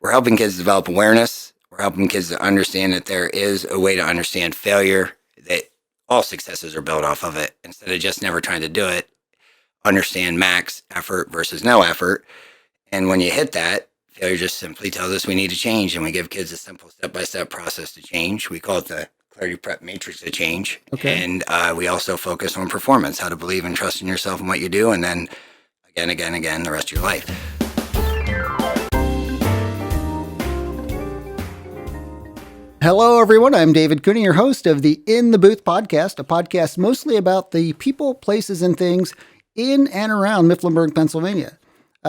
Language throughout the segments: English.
we're helping kids develop awareness. We're helping kids to understand that there is a way to understand failure, that all successes are built off of it. Instead of just never trying to do it, understand max effort versus no effort. And when you hit that, failure just simply tells us we need to change. And we give kids a simple step-by-step process to change. We call it the Clarity Prep Matrix of Change. Okay. And we also focus on performance, how to believe and trust in yourself and what you do. And then again, the rest of your life. Hello, everyone. I'm David Cooney, your host of the In the Booth podcast, a podcast mostly about the people, places, and things in and around Mifflinburg, Pennsylvania.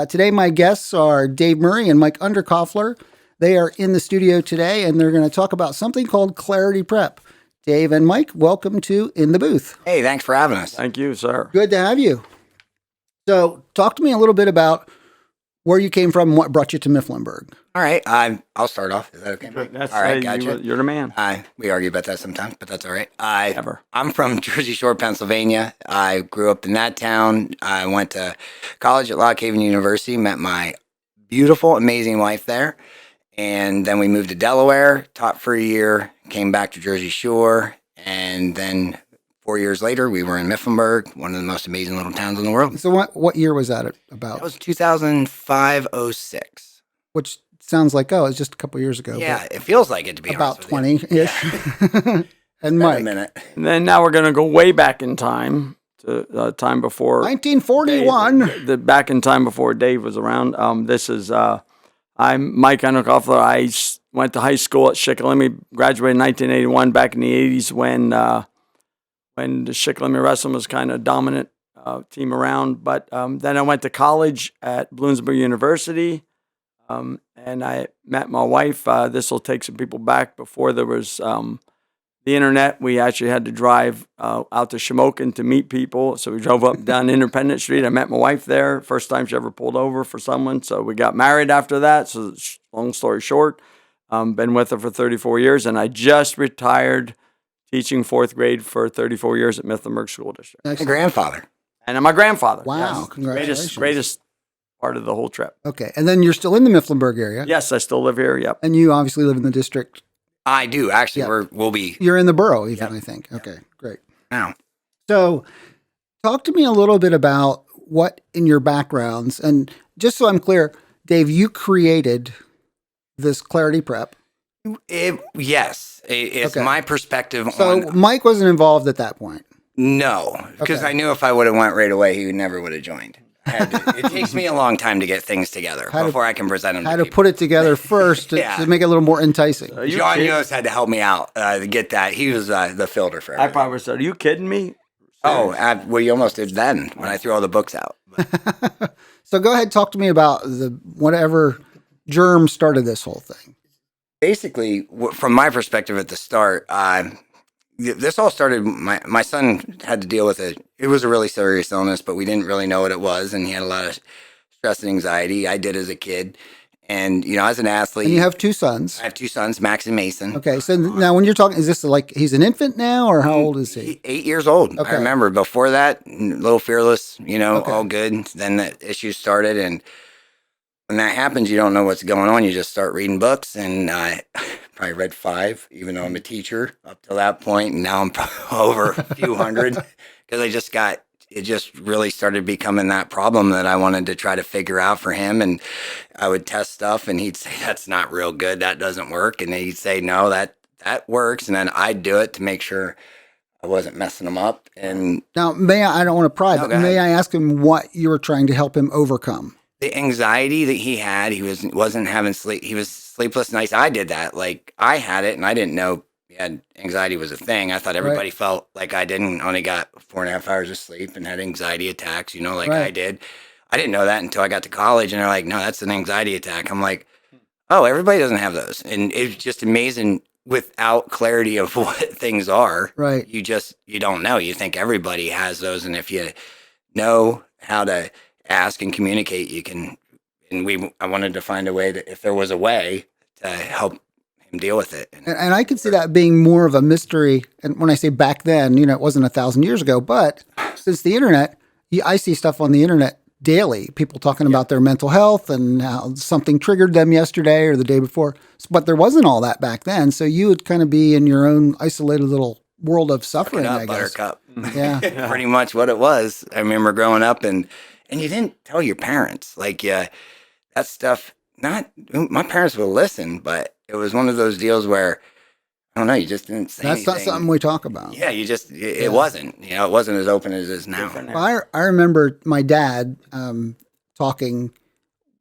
Today, my guests are Dave Murray and Mike Underkoffler. They are in the studio today, and they're going to talk about something called Clarity Prep. Dave and Mike, welcome to In the Booth. Hey, thanks for having us. Thank you, sir. Good to have you. So, talk to me a little bit about where you came from and what brought you to Mifflinburg. All right. I'll start off. Is that okay? That's, all right. Gotcha. You're the man. We argue about that sometimes, but that's all right. Ever. I'm from Jersey Shore, Pennsylvania. I grew up in that town. I went to college at Lock Haven University, met my beautiful, amazing wife there. And then we moved to Delaware, taught for a year, came back to Jersey Shore. And then 4 years later, we were in Mifflinburg, one of the most amazing little towns in the world. So, what year was that about? That was 2005-06. Which sounds like, it's just a couple years ago. Yeah, it feels like it, to be about honest with 20-ish. you. And Been a Mike, minute. And then now we're going to go way back in time to time before 1941. back in time before Dave was around. I'm Mike Underkoffler. I went to high school at Shikellamy, graduated in 1981, back in the 80s when the Shikellamy wrestling was kind of dominant team around. But then I went to college at Bloomsburg University, and I met my wife. This will take some people back before there was the internet. We actually had to drive out to Shamokin to meet people. So we drove up down Independence Street. I met my wife there. First time she ever pulled over for someone. So we got married after that. So long story short, been with her for 34 years. And I just retired teaching fourth grade for 34 years at Mifflinburg School District. My grandfather. And I'm my grandfather. Wow, Yes. congratulations. Greatest part of the whole trip. Okay, and then you're still in the Mifflinburg area. Yes, I still live here. Yep. And you obviously live in the district. I do. Actually, Yeah. we'll be You're in the borough even, Yep. I think. Okay, great. now. So talk to me a little bit about what in your backgrounds, and just so I'm clear, Dave, you created this Clarity Prep. Yes, it's Okay. my perspective So on Mike wasn't involved at that point. no, because Okay. I knew if I would have went right away, he never would have joined. It takes me a long time to get things together before I can present them. How to put it together first to, Yeah. to make it a little more enticing. Are you John kidding? Yost had to help me out to get that. He was the filter for I everything. probably said, "Are you kidding me?" Oh, well, you almost did then when I threw all the books out. But So go ahead, talk to me about the whatever germ started this whole thing. basically, from my perspective at the start, this all started. My son had to deal with it. It was a really serious illness, but we didn't really know what it was, and he had a lot of stress and anxiety. I did as a kid, and as an athlete, And you have two sons. I have two sons, Max and Mason. Okay, so now when you're talking, is this like he's an infant now, or how old is he? 8 years old. Okay. I remember before that, a little fearless, Okay. all good. Then the issues started, and when that happens, you don't know what's going on. You just start reading books, and I probably read 5, even though I'm a teacher up till that point, and now I'm over a few hundred because it just really started becoming that problem that I wanted to try to figure out for him. And I would test stuff, and he'd say, "That's not real good. That doesn't work." And then he'd say, "No, that works." And then I'd do it to make sure I wasn't messing him up. And Now, I don't want to pry, No, but go may ahead. I ask him what you were trying to help him overcome? the anxiety that he had, wasn't having sleep. He was sleepless nights. I did that. Like, I had it, and I didn't know anxiety was a thing. I thought everybody felt like I didn't. Only got 4.5 hours of sleep and had anxiety attacks, like Right. I did. I didn't know that until I got to college, and they're like, "No, that's an anxiety attack." I'm like, "Oh, everybody doesn't have those." And it's just amazing without clarity of what things are. Right. You don't know. You think everybody has those, and if you know how to ask and communicate, you can. And I wanted to find a way that, if there was a way, to help him deal with it. And I could see that being more of a mystery. And when I say back then, it wasn't 1,000 years ago, but since the internet, I see stuff on the internet daily, people talking about their mental health and how something triggered them yesterday or the day before. But there wasn't all that back then. So you would kind of be in your own isolated little world of suffering, Suck it I up, guess. buttercup. Yeah. Pretty much what it was. I remember growing up and you didn't tell your parents. Like, yeah, that stuff, not, my parents will listen, but it was one of those deals where, I don't know, you just didn't say That's not anything. something we talk about. Yeah, it wasn't, it wasn't as open as it is now. Well, I remember my dad talking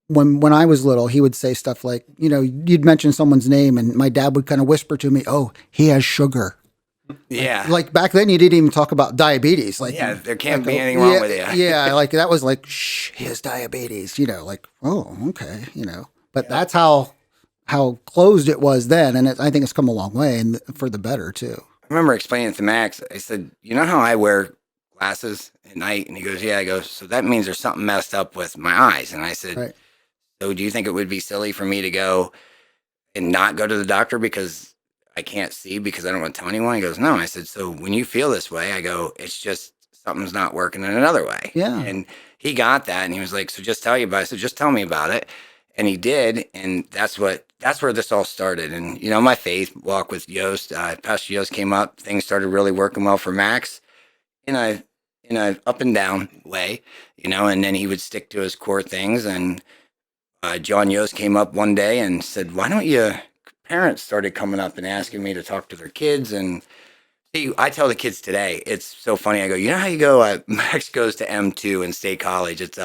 when I was little. He would say stuff like, you'd mention someone's name, and my dad would kind of whisper to me, "Oh, he has sugar." Yeah. Like back then, you didn't even talk about diabetes. Like, Yeah, there can't be anything wrong with you. Yeah, like that was like, shh, he has diabetes. Like, oh, okay, But that's how closed it was then, and I think it's come a long way, and for the better too. I remember explaining it to Max. I said, "You know how I wear glasses at night?" And he goes, "Yeah." I go, "So that means there's something messed up with my eyes." And I said, Right. "So do you think it would be silly for me to go and not go to the doctor because I can't see because I don't want to tell anyone?" He goes, "No." I said, "So when you feel this way," I go, "it's just something's not working in another way." Yeah. And he got that, and he was like, "So just tell you about it." I said, "Just tell me about it." And he did, and that's where this all started. And my faith walk with Yost, Pastor Yost came up. Things started really working well for Max in a up and down way, and then he would stick to his core things. And John Yost came up one day and said, "Why don't you?" Parents started coming up and asking me to talk to their kids. And see, I tell the kids today, it's so funny. I go, "You know how you go? Max goes to M2 in State College. It's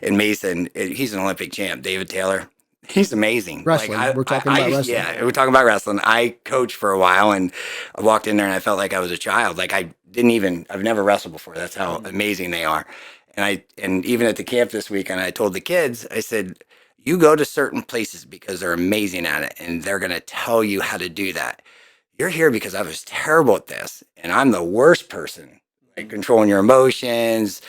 in Mason. He's an Olympic champ, David Taylor. He's amazing. Wrestling. We're talking about wrestling. Yeah, we're talking about wrestling. I coached for a while, and I walked in there, and I felt like I was a child. Like I've never wrestled before. That's how amazing they are. And even at the camp this weekend, I told the kids, I said, "You go to certain places because they're amazing at it, and they're going to tell you how to do that. You're here because I was terrible at this, and I'm the worst person, like controlling your emotions,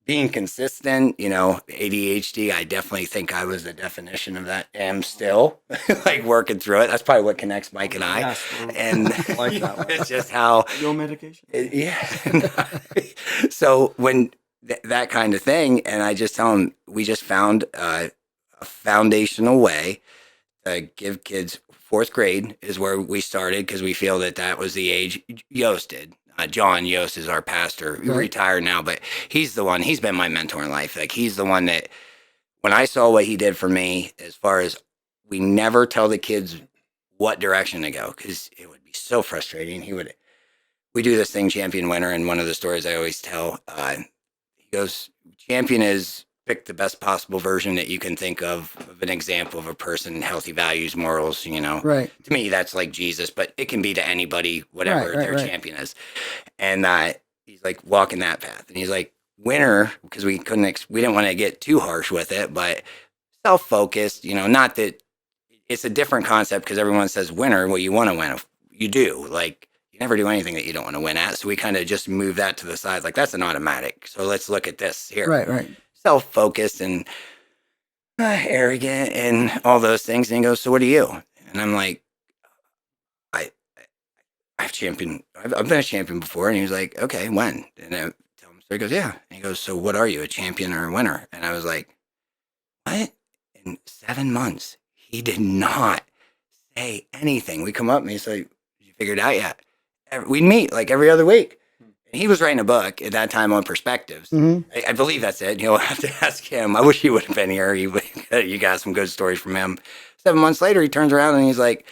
being consistent, ADHD. I definitely think I was the definition of that. Am still like working through it. That's probably what connects Mike and I. Yes, And like that one. it's just how, Your medication? yeah. So when that kind of thing, and I just tell them, we just found a foundational way to give kids. Fourth grade is where we started because we feel that was the age Yost did. John Yost is our pastor. He's retired now, but he's the one. He's been my mentor in life. Like he's the one that when I saw what he did for me, as far as we never tell the kids what direction to go because it would be so frustrating. We do this thing, champion winner, and one of the stories I always tell, he goes, champion is pick the best possible version that you can think of an example of a person, healthy values, morals, Right. To me, that's like Jesus, but it can be to anybody, whatever their champion is. And he's like walking that path. And he's like, winner, because we didn't want to get too harsh with it, but self-focused, not that it's a different concept because everyone says winner. Well, you want to win. You do. Like, you never do anything that you don't want to win at. So we kind of just move that to the side. Like, that's an automatic. So let's look at this here. Right. Self-focused and arrogant and all those things. And he goes, "So what are you?" And I'm like, I've been a champion before. And he was like, "Okay, when?" And I tell him, so he goes, "Yeah." And he goes, "So what are you, a champion or a winner?" And I was like, "What?" In 7 months, he did not say anything. We come up and he's like, "You figured it out yet?" We'd meet like every other week. He was writing a book at that time on perspectives. Mm-hmm. I believe that's it. You'll have to ask him. I wish he would have been here. You got some good stories from him. 7 months later, he turns around and he's like,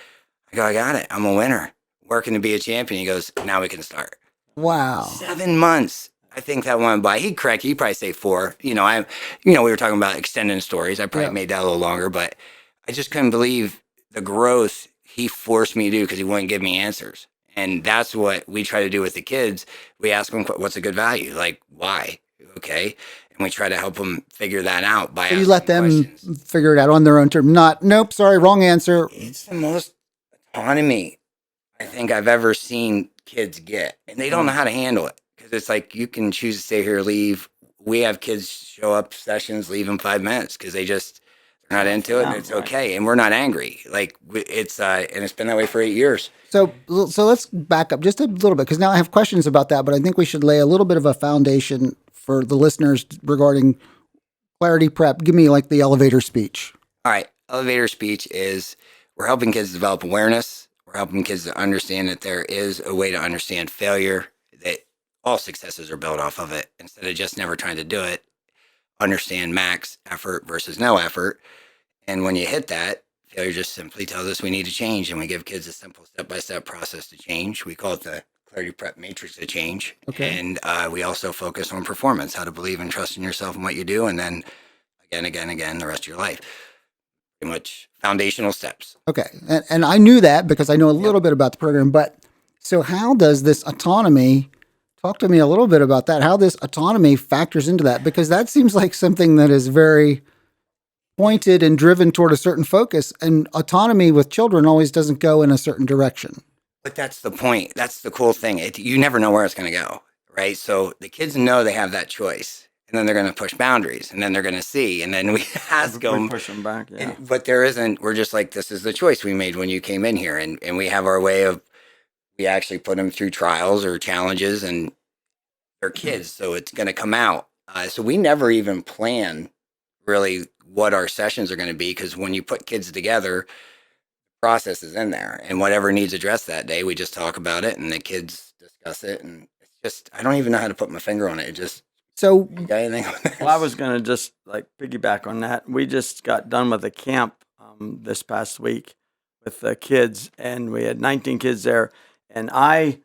I got it. I'm a winner. Working to be a champion." He goes, "Now we can start." Wow. 7 months. I think that went by. He'd probably say 4. We were talking about extending stories. I probably made that a little longer, but I just couldn't believe the growth he forced me to do because he wouldn't give me answers. And that's what we try to do with the kids. We ask them, "What's a good value? Like, why?" Okay. And we try to help them figure that out by So you let them questions. figure it out on their own term. Not, nope, sorry, wrong answer. It's the most autonomy I think I've ever seen kids get. And they don't know how to handle it because it's like you can choose to stay here or leave. We have kids show up sessions, leave in 5 minutes because they're not into it, and it's okay. And we're not angry. Like it's and it's been that way for 8 years. So let's back up just a little bit because now I have questions about that, but I think we should lay a little bit of a foundation for the listeners regarding Clarity Prep? Give me like the elevator speech. All right. Elevator speech is we're helping kids develop awareness. We're helping kids to understand that there is a way to understand failure, that all successes are built off of it. Instead of just never trying to do it, understand max effort versus no effort. And when you hit that, failure just simply tells us we need to change. And we give kids a simple step-by-step process to change. We call it the Clarity Prep Matrix of Change. Okay. And we also focus on performance, how to believe and trust in yourself and what you do. And then again, the rest of your life. Pretty much foundational steps. Okay. And I knew that because I know a little bit about the program, but so how does this autonomy, talk to me a little bit about that, how this autonomy factors into that? Because that seems like something that is very pointed and driven toward a certain focus, and autonomy with children always doesn't go in a certain direction. But that's the point. That's the cool thing. You never know where it's going to go, right? So the kids know they have that choice, and then they're going to push boundaries, and then they're going to see, and then we ask them. We push them back, yeah. But there isn't. We're just like, this is the choice we made when you came in here, and we have our way of. We actually put them through trials or challenges, and they're kids, so it's going to come out. So we never even plan really what our sessions are going to be, because when you put kids together, process is in there, and whatever needs addressed that day, we just talk about it and the kids discuss it. And it's just, I don't even know how to put my finger on it. It just, So you got anything on that? Well, I was going to just like piggyback on that. We just got done with a camp this past week with the kids, and we had 19 kids there. And I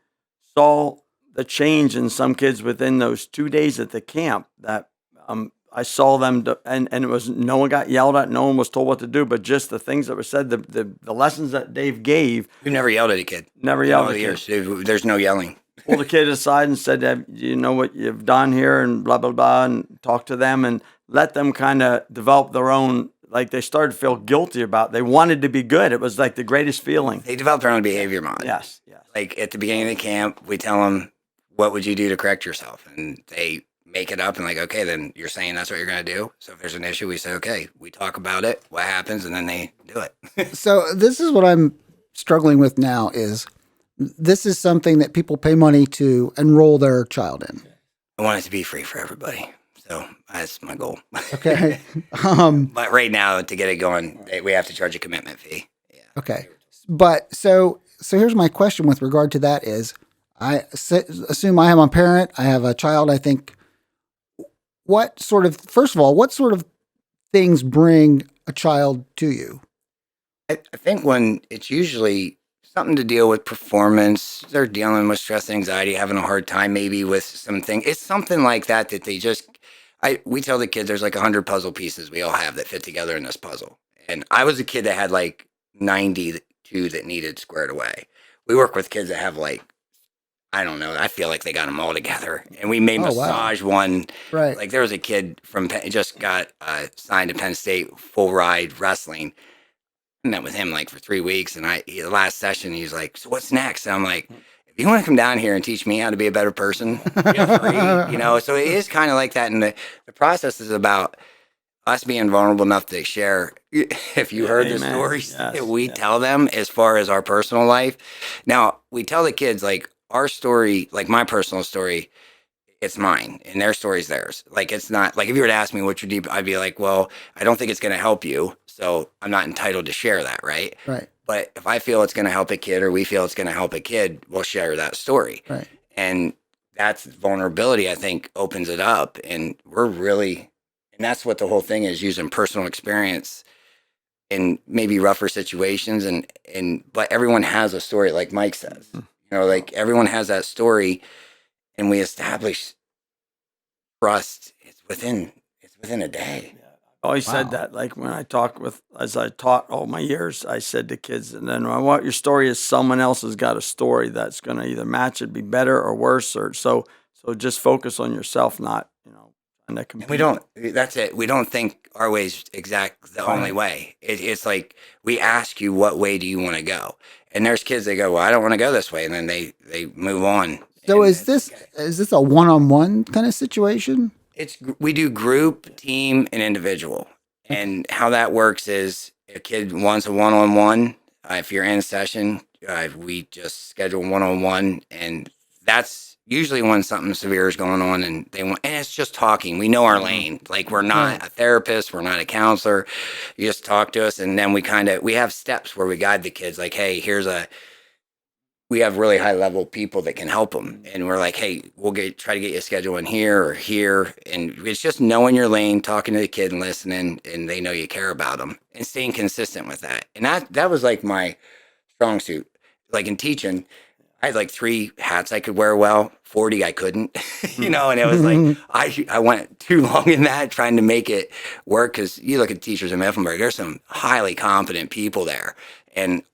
saw the change in some kids within those 2 days at the camp that I saw them, and it was, no one got yelled at, no one was told what to do, but just the things that were said, the lessons that Dave gave. We've never yelled at a kid. Never In yelled all at the a years. kid. There's no yelling. Pulled the kid aside and said, you know what you've done here, and blah, blah, blah, and talk to them and let them kind of develop their own, like they started to feel guilty about it. They wanted to be good. It was like the greatest feeling. They develop their own behavior model. Yes. Like at the beginning of the camp, we tell them, what would you do to correct yourself? And they make it up and like, okay, then you're saying that's what you're going to do. So if there's an issue, we say, okay, we talk about it, what happens, and then they do it. So this is what I'm struggling with now is this is something that people pay money to enroll their child in. I want it to be free for everybody. So that's my goal. Okay. But right now, to get it going, we have to charge a commitment fee. Yeah. Okay. But so here's my question with regard to that is, I assume I am a parent. I have a child. I think, first of all, what sort of things bring a child to you? I think when it's usually something to deal with performance, they're dealing with stress, anxiety, having a hard time maybe with something. It's something like that they just, we tell the kids there's like 100 puzzle pieces we all have that fit together in this puzzle. And I was a kid that had like 92 that needed squared away. We work with kids that have like, I don't know, I feel like they got them all together. And we may massage one. Right. Like there was a kid from just got signed to Penn State, full ride wrestling. I met with him like for 3 weeks, and the last session he's like, so what's next? And I'm like, if you want to come down here and teach me how to be a better person, feel free. You know, so it is kind of like that. And the process is about us being vulnerable enough to share. If you heard the stories that we tell them as far as our personal life. Now we tell the kids like our story, like my personal story, it's mine, and their story's theirs. Like, it's not like if you were to ask me what you're deep, I'd be like, well, I don't think it's going to help you, so I'm not entitled to share that, right? Right. But if I feel it's going to help a kid, or we feel it's going to help a kid, we'll share that story. Right. And that's vulnerability, I think, opens it up, and that's what the whole thing is, using personal experience in maybe rougher situations, but everyone has a story, like Mike says. You know, like everyone has that story. And we establish trust. It's within a day. I always said that, like when I as I taught all my years, I said to kids, and then I want your story is someone else has got a story that's going to either match it, be better or worse, or so just focus on yourself, not, trying to compete. We don't, that's it. We don't think our way's the only way. It's like, we ask you, what way do you want to go? And there's kids that go, well, I don't want to go this way. And then they move on. So is this a one-on-one kind of situation? We do group, team, and individual. And how that works is a kid wants a one-on-one. If you're in session, we just schedule one-on-one, and that's usually when something severe is going on and and it's just talking. We know our lane. Like we're not a therapist, we're not a counselor. You just talk to us, and then we have steps where we guide the kids. Like, hey, we have really high level people that can help them, and we're like, hey, try to get you a schedule in here or here, and it's just knowing your lane, talking to the kid and listening, and they know you care about them, and staying consistent with that. And that was like my strong suit. Like in teaching, I had like 3 hats I could wear well, 40 I couldn't, and it was like I went too long in that trying to make it work, because you look at teachers in Mifflinburg, there's some highly competent people there, and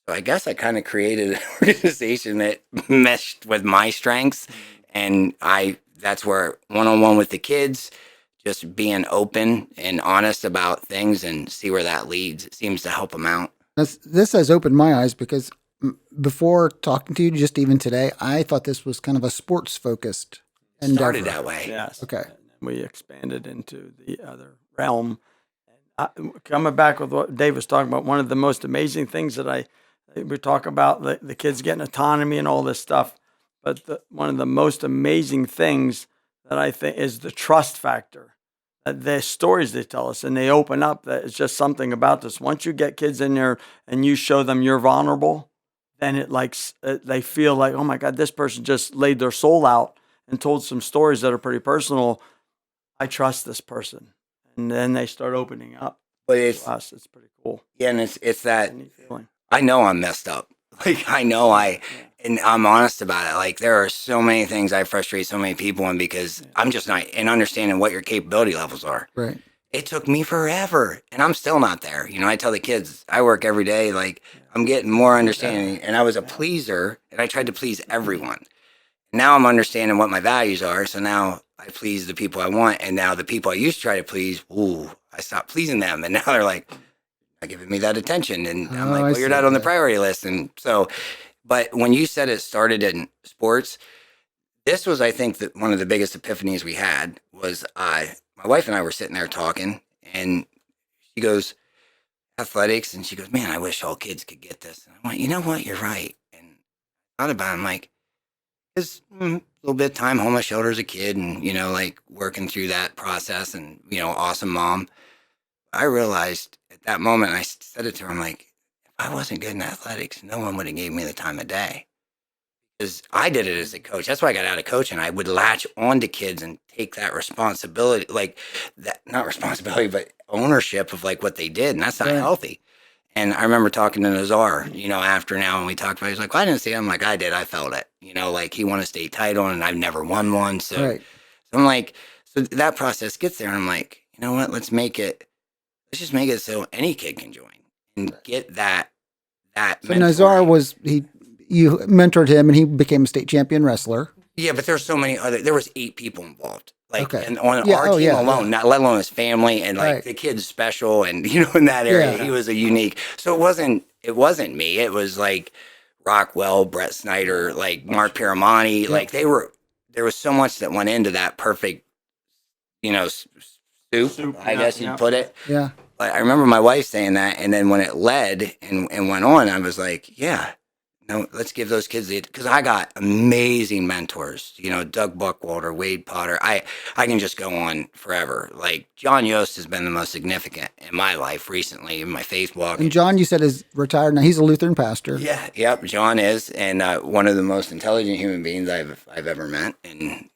so I guess I kind of created an organization that meshed with my strengths, and that's where one-on-one with the kids, just being open and honest about things and see where that leads. It seems to help them out. This has opened my eyes because before talking to you, just even today, I thought this was kind of a sports focused endeavor. Started that way. Yes. Okay. And we expanded into the other realm. Coming back with what Dave was talking about, one of the most amazing things that we talk about the kids getting autonomy and all this stuff, but one of the most amazing things that I think is the trust factor. The stories they tell us, and they open up, that it's just something about this. Once you get kids in there and you show them you're vulnerable, then they feel like, oh my God, this person just laid their soul out and told some stories that are pretty personal. I trust this person, and then they start opening up. But to us. It's pretty cool. Yeah, and it's that Neat feeling. I know I'm messed up. Like I know and I'm honest about it. Like there are so many things I frustrate so many people in, because I'm just not in understanding what your capability levels are. Right. It took me forever, and I'm still not there. I tell the kids I work every day. Like I'm getting more understanding, and I was a pleaser, and I tried to please everyone. Now I'm understanding what my values are, so now I please the people I want, and now the people I used to try to please, I stopped pleasing them, and now they're like, not giving me that attention, and I'm like, well, you're not on the priority list, and so. But when you said it started in sports, this was, I think, that one of the biggest epiphanies we had was my wife and I were sitting there talking, and she goes, athletics, and she goes, man, I wish all kids could get this. And I went, you know what, you're right. And I thought about it, I'm like, it's a little bit of time home my shoulder as a kid, and, like working through that process, and, awesome mom. I realized at that moment, I said it to her, I'm like, if I wasn't good in athletics, no one would have gave me the time of day. Because I did it as a coach. That's why I got out of coaching. I would latch on to kids and take that responsibility, like that, not responsibility, but ownership of like what they did. And that's not healthy. And I remember talking to Nazar, after now, and we talked about it, he's like, well, I didn't see it. I'm like, I did. I felt it. Like he won a state title, and I've never won one. So I'm like, so that process gets there. And I'm like, you know what? Let's just make it so any kid can join and get that. So Nazar you mentored him, and he became a state champion wrestler. Yeah, but there's so many there was 8 people involved. Like, and on Yeah, our team alone, not let alone his family, and like the kid's special, and in that area, he was a unique. So it wasn't me. It was like Rockwell, Brett Snyder, like Mark Piramani. Like there was so much that went into that perfect, soup, I guess you'd put it. Yeah. But I remember my wife saying that, and then when it led and went on, I was like, yeah. No, let's give those kids because I got amazing mentors, Doug Buckwalter, Wade Potter. I can just go on forever. Like John Yost has been the most significant in my life recently, in my faith walk. And John, you said, is retired now. He's a Lutheran pastor. Yeah, yep, John is, and one of the most intelligent human beings I've ever met, and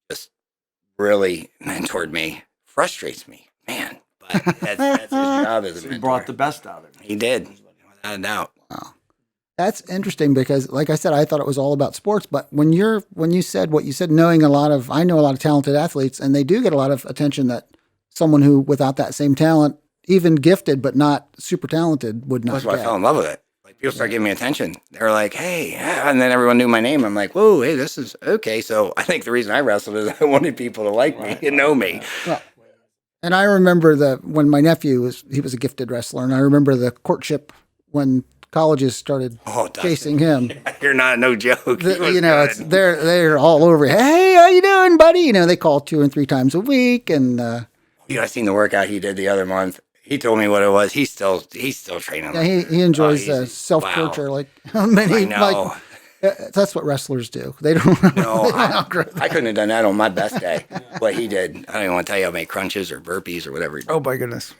just really mentored me. Frustrates me, man, but that's his job as a mentor. He brought the best out of it. He did, without a doubt. Wow. That's interesting because, like I said, I thought it was all about sports. But when you said what you said, I know a lot of talented athletes, and they do get a lot of attention that someone who, without that same talent, even gifted but not super talented, would not. That's why I fell in love with it. Like people start giving me attention. They were like, "Hey," and then everyone knew my name. I'm like, "Whoa, hey, this is okay." So I think the reason I wrestled is I wanted people to like me and know me. Well, and I remember when my nephew was a gifted wrestler, and I remember the courtship when colleges started chasing him. You're not no joke. They're all over. Hey, how you doing, buddy? They call 2 and 3 times a week, and I seen the workout he did the other month. He told me what it was. He's still training. Yeah, he enjoys self torture like many. I know. That's what wrestlers do. They don't. No, they don't outgrow that. I couldn't have done that on my best day. What he did, I don't even want to tell you how many crunches or burpees or whatever he did. Oh my goodness.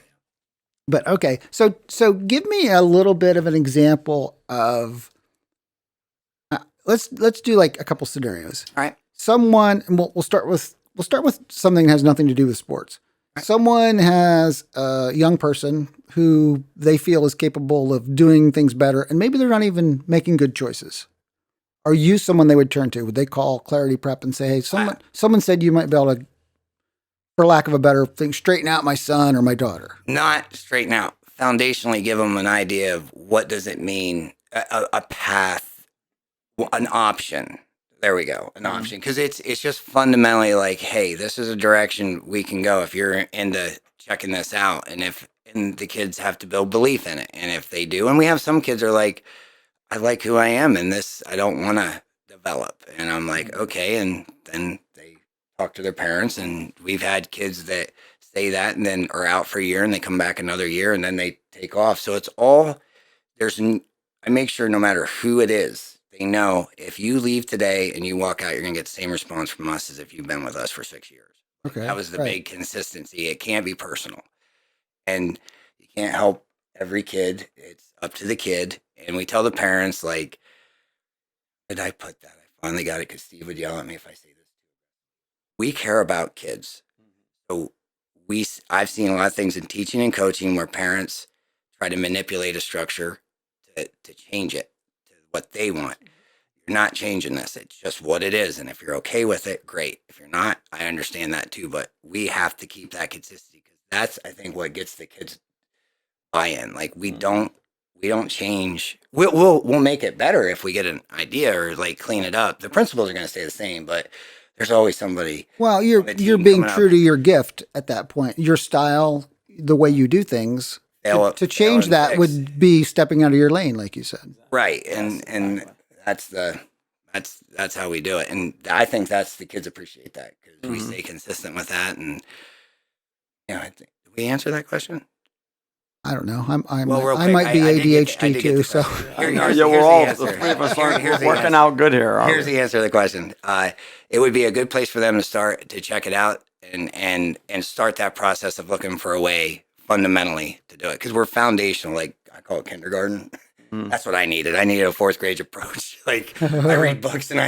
But okay, so give me a little bit of an example of. Let's do like a couple scenarios. All right. Someone, and we'll start with something that has nothing to do with sports. Right. Someone has a young person who they feel is capable of doing things better, and maybe they're not even making good choices. Are you someone they would turn to? Would they call Clarity Prep and say, "Hey, someone said you might be able to, for lack of a better thing, straighten out my son or my daughter"? Not straighten out. Foundationally, give them an idea of what does it mean, a path, an option. There we go, an option. Because it's just fundamentally like, hey, this is a direction we can go if you're into checking this out, and the kids have to build belief in it, and if they do, and we have some kids are like, I like who I am, and this I don't want to develop, and I'm like, okay, and then they talk to their parents, and we've had kids that say that and then are out for a year and they come back another year and then they take off. So it's all I make sure no matter who it is, they know if you leave today and you walk out, you're going to get the same response from us as if you've been with us for 6 years. Okay, That was the right. big consistency. It can't be personal, and you can't help every kid. It's up to the kid. And we tell the parents, like, did I put that? I finally got it because Steve would yell at me if I say this. We care about kids. So I've seen a lot of things in teaching and coaching where parents try to manipulate a structure to change it to what they want. You're not changing this. It's just what it is. And if you're okay with it, great. If you're not, I understand that too. But we have to keep that consistency because that's, I think, what gets the kids buy-in. Like we don't change. We'll make it better if we get an idea or like clean it up. The principles are going to stay the same, but there's always somebody. Well, you're being true to your gift at that point. Your style, the way you do things. To change that would be stepping out of your lane, like you said. Right, and that's how we do it, and I think that's the kids appreciate that because we stay consistent with that, and I think did we answer that question? I don't know. I real might be quick, I did ADHD get too. the So question. We're all the three of us aren't Here's the working answer. out good here. Here's the answer to the question. It would be a good place for them to start to check it out and start that process of looking for a way fundamentally to do it because we're foundational. Like I call it kindergarten. That's what I needed. I needed a fourth grade approach. Like I read books and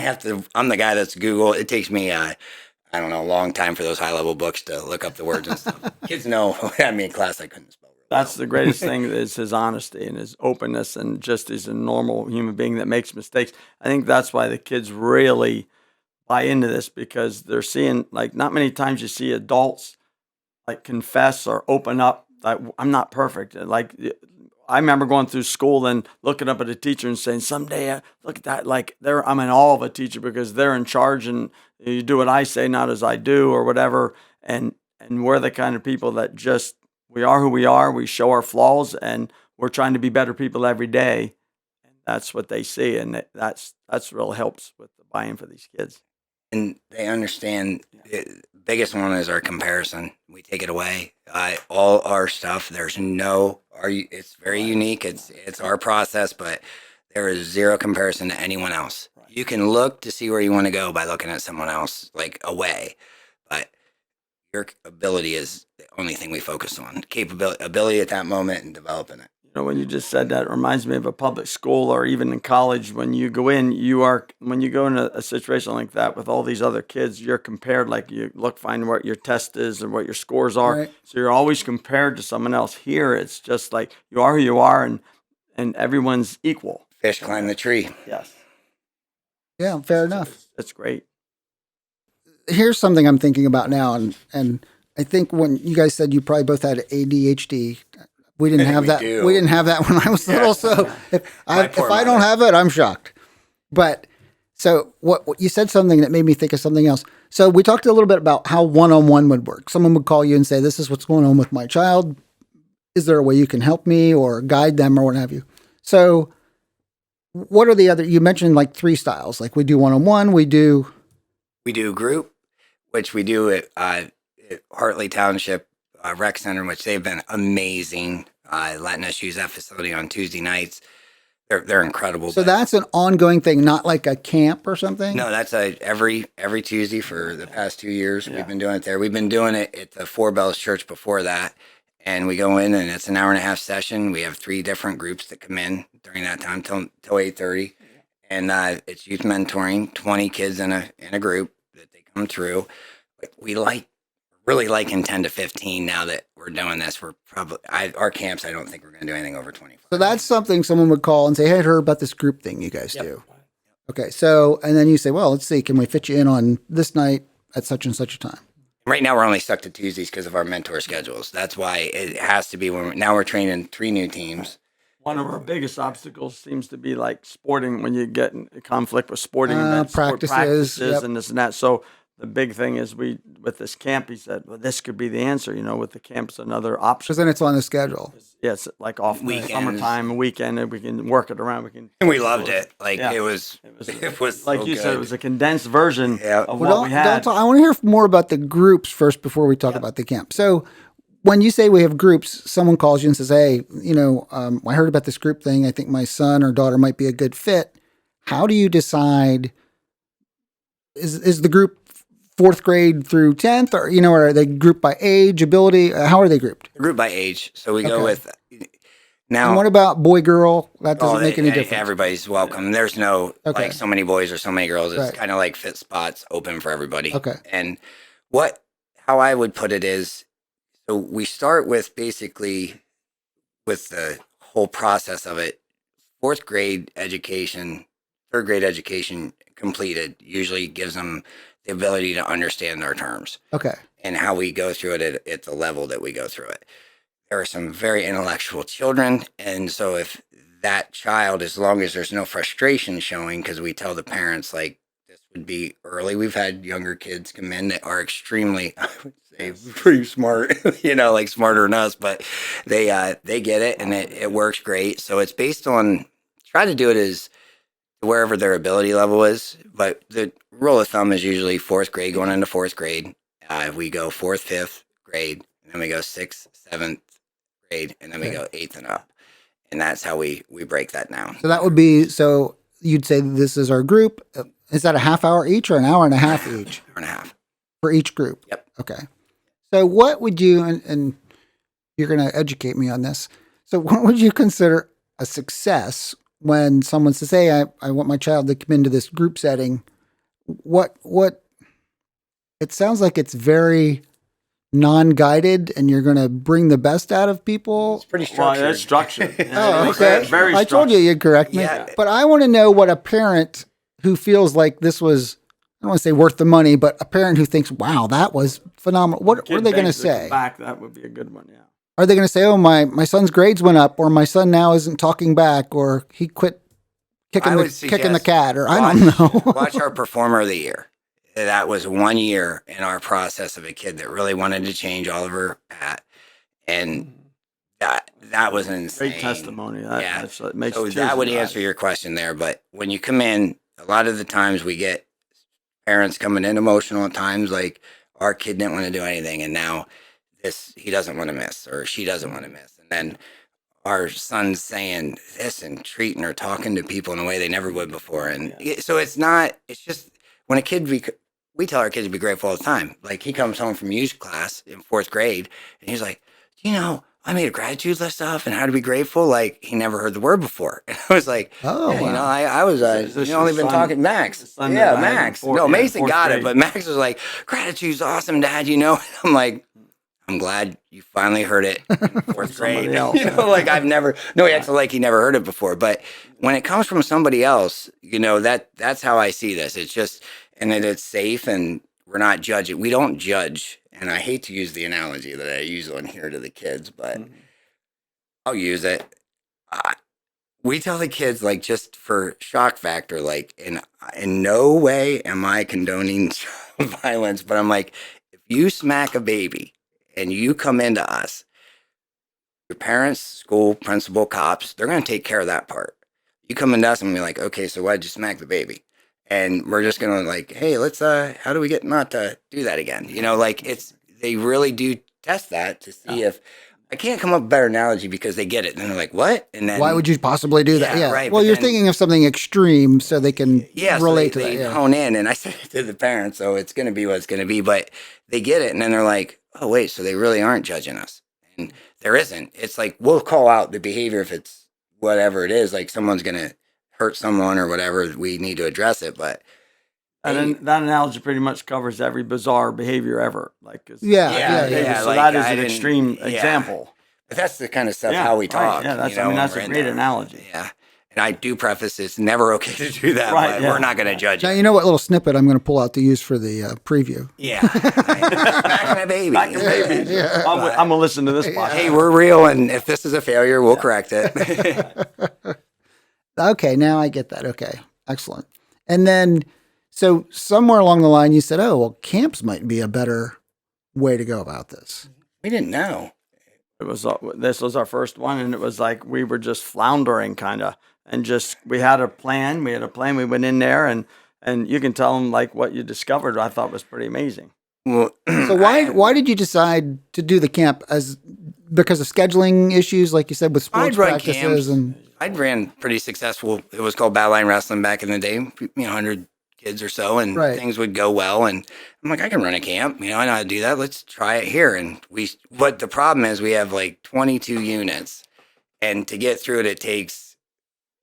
I'm the guy that's Google. It takes me, I don't know, a long time for those high level books to look up the words and stuff. Kids know. I mean, in class I couldn't spell. That's the greatest thing is his honesty and his openness and just he's a normal human being that makes mistakes. I think that's why the kids really buy into this because they're seeing like not many times you see adults like confess or open up that I'm not perfect. Like I remember going through school and looking up at a teacher and saying, someday look at that. Like I'm in awe of a teacher because they're in charge and you do what I say, not as I do or whatever. And we're the kind of people that just, we are who we are. We show our flaws, and we're trying to be better people every day. And that's what they see, and that's really helps with the buy-in for these kids. And they understand. The biggest one is our comparison. We take it away. All our stuff. It's very unique. It's our process, but there is zero comparison to anyone else. Right. You can look to see where you want to go by looking at someone else, like away, but your ability is the only thing we focus on. Ability at that moment and developing it. You know, when you just said that, it reminds me of a public school or even in college. When you go in, when you go in a situation like that with all these other kids, you're compared. Like you find what your test is and what your scores are. Right. So you're always compared to someone else. Here, it's just like you are who you are, and everyone's equal. Fish climb the tree. Yes. Yeah, fair enough. That's great. Here's something I'm thinking about now, and I think when you guys said you probably both had ADHD, we didn't have that. Do. We didn't have that when I was little. So if I don't have it, I'm shocked. But so what you said something that made me think of something else. So we talked a little bit about how one-on-one would work. Someone would call you and say, "This is what's going on with my child. Is there a way you can help me or guide them or what have you?" So what are the other? You mentioned like 3 styles. Like we do one-on-one. We do group, which we do at Hartley Township Rec Center, which they've been amazing, letting us use that facility on Tuesday nights. they're incredible. So but that's an ongoing thing, not like a camp or something? no, that's every Tuesday for the past 2 years. Yeah. We've been doing it there. We've been doing it at the Four Bells Church before that. And we go in and it's an hour and a half session. We have 3 different groups that come in during that time till 8:30. And it's youth mentoring, 20 kids in a group that they come through. But we really liking 10 to 15 now that we're doing this. We're probably our camps, I don't think we're going to do anything over 25. So that's something someone would call and say, hey, I heard about this group thing you guys do. Okay. So, and then you say, well, let's see, can we fit you in on this night at such and such a time? Right now, we're only stuck to Tuesdays because of our mentor schedules. That's why it has to be now we're training 3 new teams. One of our biggest obstacles seems to be like sporting, when you get in conflict with sporting events, sport practices, yep. and this and that. So the big thing is with this camp, he said, well, this could be the answer. With the camp's another option. Because then it's on the schedule. Yeah, it's like off Weekends. Summertime, a weekend, and we can work it around. And we loved it. Like Yeah. it was Like so you said, good. it was a condensed version Yeah. of Well, what we had. I want to hear more about the groups first before we talk about the camp. So when you say we have groups, someone calls you and says, hey, I heard about this group thing. I think my son or daughter might be a good fit. How do you decide, is the group 4th grade through 10th, or, are they grouped by age, ability? How are they grouped? Group by age. So we go Okay. with now. And what about boy, girl? That doesn't make any difference. Everybody's welcome. There's no Okay. like so many boys or so many girls. It's Right. kind of like fit spots open for everybody. Okay. And how I would put it is, so we start with basically with the whole process of it. 4th grade education, 3rd grade education completed usually gives them the ability to understand our terms Okay. and how we go through it at the level that we go through it. There are some very intellectual children. And so if that child, as long as there's no frustration showing, because we tell the parents, like, this would be early. We've had younger kids come in that are extremely, I would say, pretty smart, like smarter than us, but they get it and it works great. So it's based on, try to do it as wherever their ability level is. But the rule of thumb is usually 4th grade going into 4th grade. We go 4th, 5th grade, and then we go 6th, 7th grade, and then we go 8th and up. And that's how we break that down. So that would be, so you'd say this is our group. Is that a half hour each or an hour and a half each? Hour and a half. For each group? Yep. Okay. So what would you, and you're going to educate me on this. So what would you consider a success when someone says, hey, I want my child to come into this group setting? What, it sounds like it's very non-guided and you're going to bring the best out of people. It's pretty Well, structured. that's structured. Oh, okay. Very I told you you'd correct me. Yeah. But I want to know what a parent who feels like this was, I don't want to say worth the money, but a parent who thinks, wow, that was phenomenal. What are they going to say? Back, that would be a good one, yeah. Are they going to say, oh, my son's grades went up, or my son now isn't talking back, or he quit kicking I the would suggest cat, or I don't know. Watch our performer of the year. That was 1 year in our process of a kid that really wanted to change Oliver Pat. And that was insane. Great testimony. Yeah. That makes So tears that would in the answer eyes. your question there. But when you come in, a lot of the times we get parents coming in emotional at times, like our kid didn't want to do anything, and now he doesn't want to miss, or she doesn't want to miss. And then our son's saying this and treating or talking to people in a way they never would before. And so it's just when a kid, we tell our kids to be grateful all the time. Like he comes home from youth class in 4th grade and he's like, I made a gratitude list stuff and how to be grateful. Like he never heard the word before. And I was like, Oh, yeah, wow. I was, Is this only your been son? talking Max. The son Yeah, that I had in Max. fourth- No, yeah, Mason fourth got it, grade. but Max was like, gratitude's awesome, Dad. I'm like, I'm glad you finally heard it in 4th grade. Somebody else. Like he acted like he never heard it before. But when it comes from somebody else, that's how I see this. It's just, and that it's safe and we're not judging. We don't judge. And I hate to use the analogy that I use on here to the kids, but I'll use it. We tell the kids, like, just for shock factor, like, in no way am I condoning violence, but I'm like, if you smack a baby and you come into us, your parents, school, principal, cops, they're going to take care of that part. You come into us and be like, okay, so why'd you smack the baby? And we're just going to like, hey, let's, how do we get not to do that again? They really do test that to see if I can't come up with a better analogy because they get it. And they're like, what? And then Why would you possibly do that? Yeah, Yeah. right, Well, but you're then- thinking of something extreme so they can yeah, so relate they to that. Yeah. hone in, and I said it to the parents, so it's going to be what it's going to be. But they get it, and then they're like, "Oh, wait, so they really aren't judging us?" And there isn't. It's like we'll call out the behavior if it's whatever it is, like someone's going to hurt someone or whatever. We need to address it, but And then that analogy pretty much covers every bizarre behavior ever. Like, Yeah, so like, that is I an didn't- extreme yeah. example. But that's the kind of stuff Yeah, how we right, talk. yeah, that's- you know, I mean, when that's we're a in great there. analogy. Yeah, and I do preface it's never okay to do that, Right, but yeah, we're not going to right. judge Now, it. you know what little snippet I'm going to pull out to use for the preview? Yeah, back in a baby. Back to babies. I'm going to listen to this podcast. Hey, we're real, and if this is a failure, we'll correct it. Okay, now I get that. Okay, excellent. And then, so somewhere along the line, you said, "Oh, well, camps might be a better way to go about this." We didn't know. It was this was our first one, and it was like we were just floundering, kind of, and just we had a plan. We went in there, and you can tell them like what you discovered. I thought was pretty amazing. Well, So why did you decide to do the camp as because of scheduling issues, like you said, with sports I'd run practices camps. and I'd ran pretty successful. It was called Battle Line Wrestling back in the day. 100 kids or so, and Right. things would go well. And I'm like, I can run a camp. I know how to do that. Let's try it here. And what the problem is, we have like 22 units, and to get through it, it takes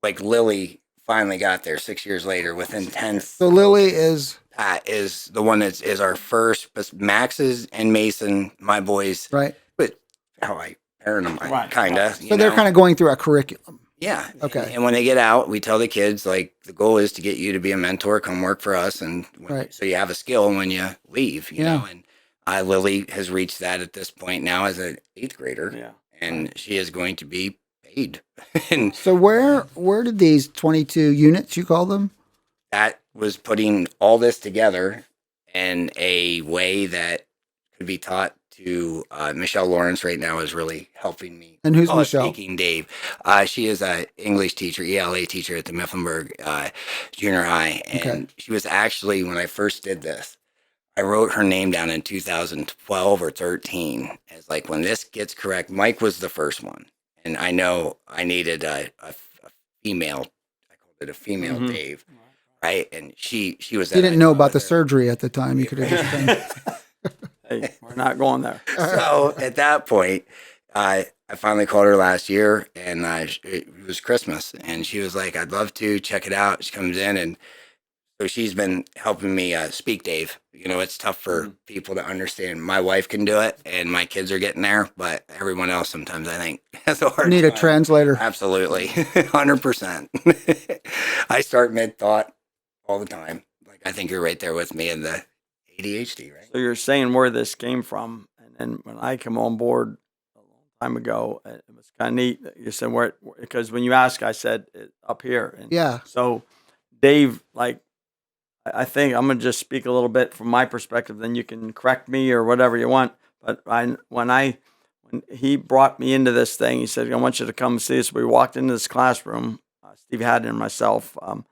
like Lily finally got there 6 years later within 10. so Lily is Pat is the one that is our first, but Max's and Mason, my boys, right. but how I parent them, Right. kind of. So they're kind of going through a curriculum. Yeah. Okay. And when they get out, we tell the kids, like, the goal is to get you to be a mentor, come work for us. And Right. so you have a skill when you leave, you Yeah. know. And Lily has reached that at this point now as an 8th grader. Yeah. And she is going to be paid. And So where did these 22 units you call them? that was putting all this together in a way that could be taught to Michelle Lawrence right now is really helping me. And who's Michelle? Speaking Dave. She is a English teacher, ELA teacher at the Mifflinburg Junior High. And Okay. she was actually, when I first did this, I wrote her name down in 2012 or 13 as like, when this gets correct, Mike was the first one. And I know I needed a female, I called it a female Mhm. Dave. Right. And she was. You didn't know about the surgery at the time. You could have just done. Hey, we're not going there. So at that point, I finally called her last year, and it was Christmas, and she was like, "I'd love to check it out." She comes in, and so she's been helping me speak Dave. It's tough for people to understand. My wife can do it, and my kids are getting there, but everyone else sometimes I think has a hard Need a time. translator. Absolutely, 100%. I start mid thought all the time. Like I think you're right there with me in the ADHD, right? So you're saying where this came from, and then when I come on board a long time ago, it was kind of neat. You said where because when you asked, I said up here. And Yeah. So, Dave, like, I think I'm gonna just speak a little bit from my perspective. Then you can correct me or whatever you want. But when he brought me into this thing, he said, "I want you to come see us." We walked into this classroom, Steve Haddon and myself, to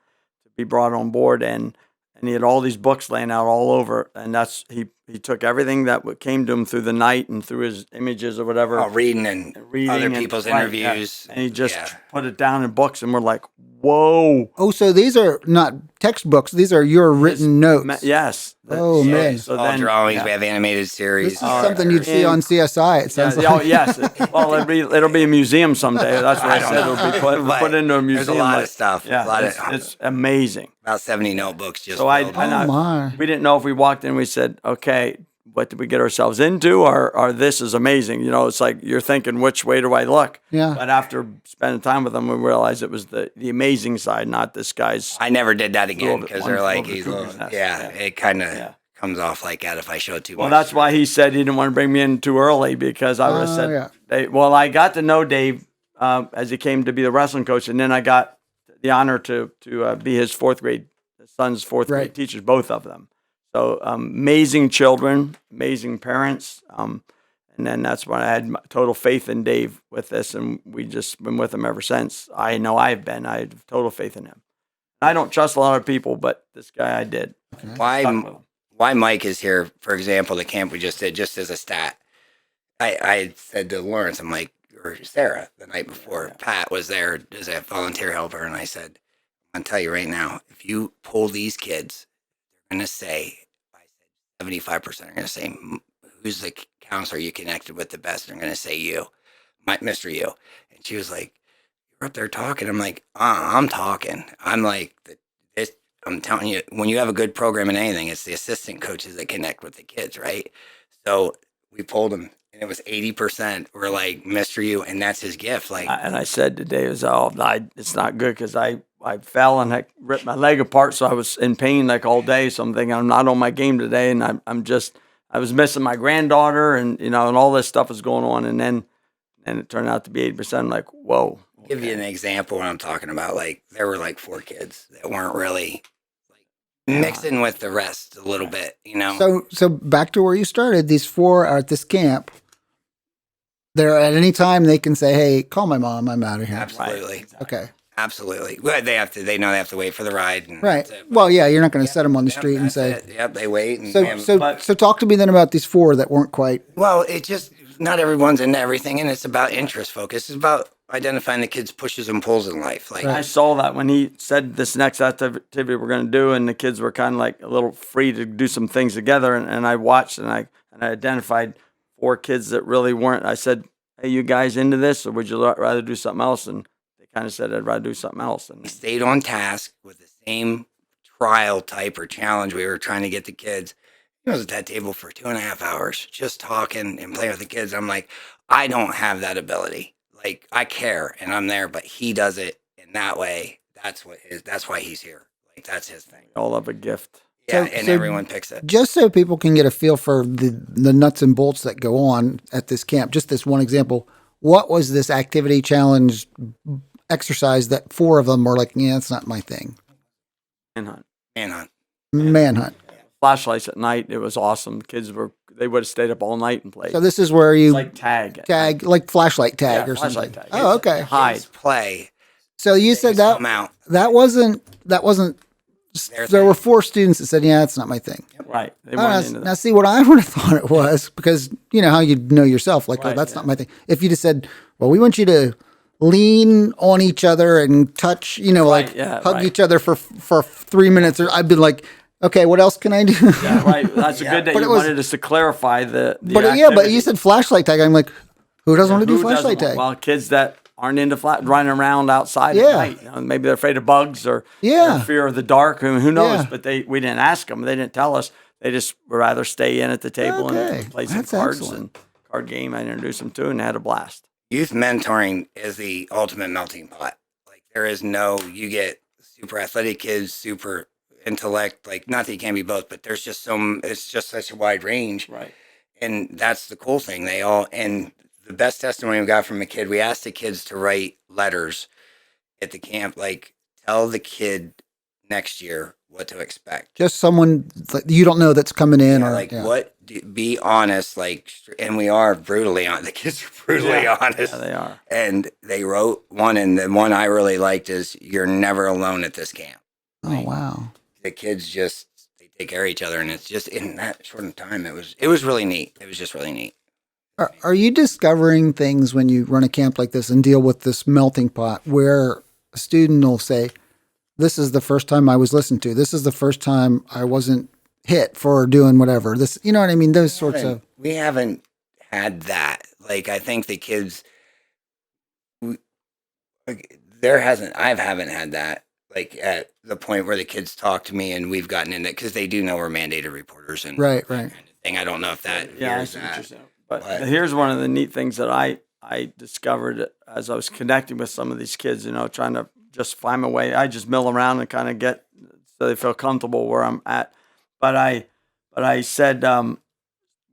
be brought on board, and he had all these books laying out all over, and that's he took everything that came to him through the night and through his images or whatever, Reading and other and- people's right, interviews. yeah. And he just Yeah. put it down in books, and we're like, "Whoa!" Oh, so these are not textbooks. These are your written notes. Yes. Oh, So- man. So all then, drawings. yeah. We have animated series. This is something you'd see on CSI. It sounds Yeah, like. oh, yes. Well, it'll be a museum someday. That's what I said. know. It'll be put into a museum. There's a lot like- of stuff. Yeah, a lot it's amazing. about 70 notebooks. Just So filled. Oh, my. we didn't know if we walked in. We said, "Okay, what did we get ourselves into?" Or this is amazing. It's like you're thinking, which way do I look? Yeah. But after spending time with them, we realized it was the amazing side, not this guy's. I never did that again Little bit because one they're like, flew over he's the a little, cuckoo's nest. yeah, Yeah. it kind of Yeah. comes off like that if I show too Well, much. that's why he said he didn't want to bring me in too early because I would have said, yeah. well, I got to know Dave as he came to be the wrestling coach, and then I got the honor to be his son's fourth Right. grade teachers, both of them. So amazing children, amazing parents, and then that's when I had total faith in Dave with this, and we just been with him ever since. I know I have total faith in him. I don't trust a lot of people, but this guy I did. Stuck with him. why Mike is here, for example, the camp we just did, just as a stat. I had said to Lawrence, I'm like, or Sarah the night before, Pat was there as a volunteer helper, and I said, I'm gonna tell you right now, if you pull these kids, they're gonna say, I said 75% are gonna say, who's the counselor you connected with the best? They're gonna say you, Mr. You. And she was like, you're up there talking. I'm like, I'm talking. I'm like, this, I'm telling you, when you have a good program in anything, it's the assistant coaches that connect with the kids, right? So we pulled them, and it was 80% were like Mr. You, and that's his gift. Like, And I said today, it was it's not good because I fell and I ripped my leg apart, so I was in pain like all day. So I'm thinking I'm not on my game today, and I was missing my granddaughter, and and all this stuff was going on, and then it turned out to be 80%. I'm like, whoa. give you an example what I'm talking about. Like, there were like 4 kids that weren't really like mixing with the rest a little bit, So back to where you started. These 4 are at this camp. They're at any time they can say, "Hey, call my mom. I'm out of here." Absolutely. Right, exactly. Okay. Absolutely. Well, they have to wait for the ride. And Right. that's it. Well, yeah, you're not going to set them on the Yep, street and that's say. it. Yep, they wait. And So talk to me then about these 4 that weren't quite. well, it just, not everyone's into everything, and it's about interest focus. It's about identifying the kids' pushes and pulls in life. Like, I saw that when he said this next activity we're going to do, and the kids were kind of like a little free to do some things together. And I watched and I identified 4 kids that really weren't. I said, "Hey, you guys into this, or would you rather do something else?" And they kind of said, "I'd rather do something else." And we stayed on task with the same trial type or challenge we were trying to get the kids. He was at that table for 2.5 hours, just talking and playing with the kids. I'm like, I don't have that ability. Like, I care and I'm there, but he does it in that way. That's why he's here. Like, that's his thing. all of a gift. Yeah, So- and so everyone picks it. Just so people can get a feel for the nuts and bolts that go on at this camp, just this one example, what was this activity challenge exercise that 4 of them were like, yeah, it's not my thing? Manhunt. Manhunt. Manhunt. Flashlights at night. It was awesome. Kids they would have stayed up all night and played. So this is where you It's like tag. tag, like flashlight tag Yeah, or something. flashlight tag. Oh, okay. Hide. Kids play. So you said that Come out. that wasn't Their there thing. were 4 students that said, yeah, it's not my thing. Right. They Oh, weren't into now that. see what I would have thought it was, because you know how you know yourself, like, oh, Right, that's yeah. not my thing. If you just said, well, we want you to lean on each other and touch, like yeah, hug right. each other for 3 minutes, or I'd be like, okay, what else can I do? Yeah, right. That's Yeah. good that But you it was- wanted us to clarify the but activity. you said flashlight tag. I'm like, who doesn't want to do Who doesn't flashlight want- tag? Well, kids that aren't into running around outside Yeah. at night. Maybe they're afraid of bugs or Yeah. fear of the dark. Who knows? Yeah. But we didn't ask them. They didn't tell us. They just would rather stay in at the table Okay. and play some That's cards excellent. and card game. I introduced them to and they had a blast. Youth mentoring is the ultimate melting pot. Like, there is you get super athletic kids, super intellect, like, not that you can't be both, but there's just it's just such a wide range. Right. And that's the cool thing. And the best testimony we got from a kid, we asked the kids to write letters at the camp, like, tell the kid next year what to expect. Just someone like, you don't know that's coming in, Yeah, or like, yeah. be honest, like, and we are brutally honest. The kids are brutally honest. Yeah, they are. And they wrote one, and the one I really liked is, you're never alone at this camp. Oh wow. The kids they take care of each other, and it's just, in that short of time, it was really neat. It was just really neat. Are you discovering things when you run a camp like this and deal with this melting pot where a student will say, this is the first time I was listened to. This is the first time I wasn't hit for doing whatever. This, you know what I mean? Those sorts of. We haven't had that. Like, I think the kids, I haven't had that, like, at the point where the kids talk to me and we've gotten in it, because they do know we're mandated reporters and Right. that kind of thing. I don't know if that Yeah, I hears see what you're that. saying. But But- here's one of the neat things that I discovered as I was connecting with some of these kids, trying to just find my way. I just mill around and kind of get so they feel comfortable where I'm at. But I said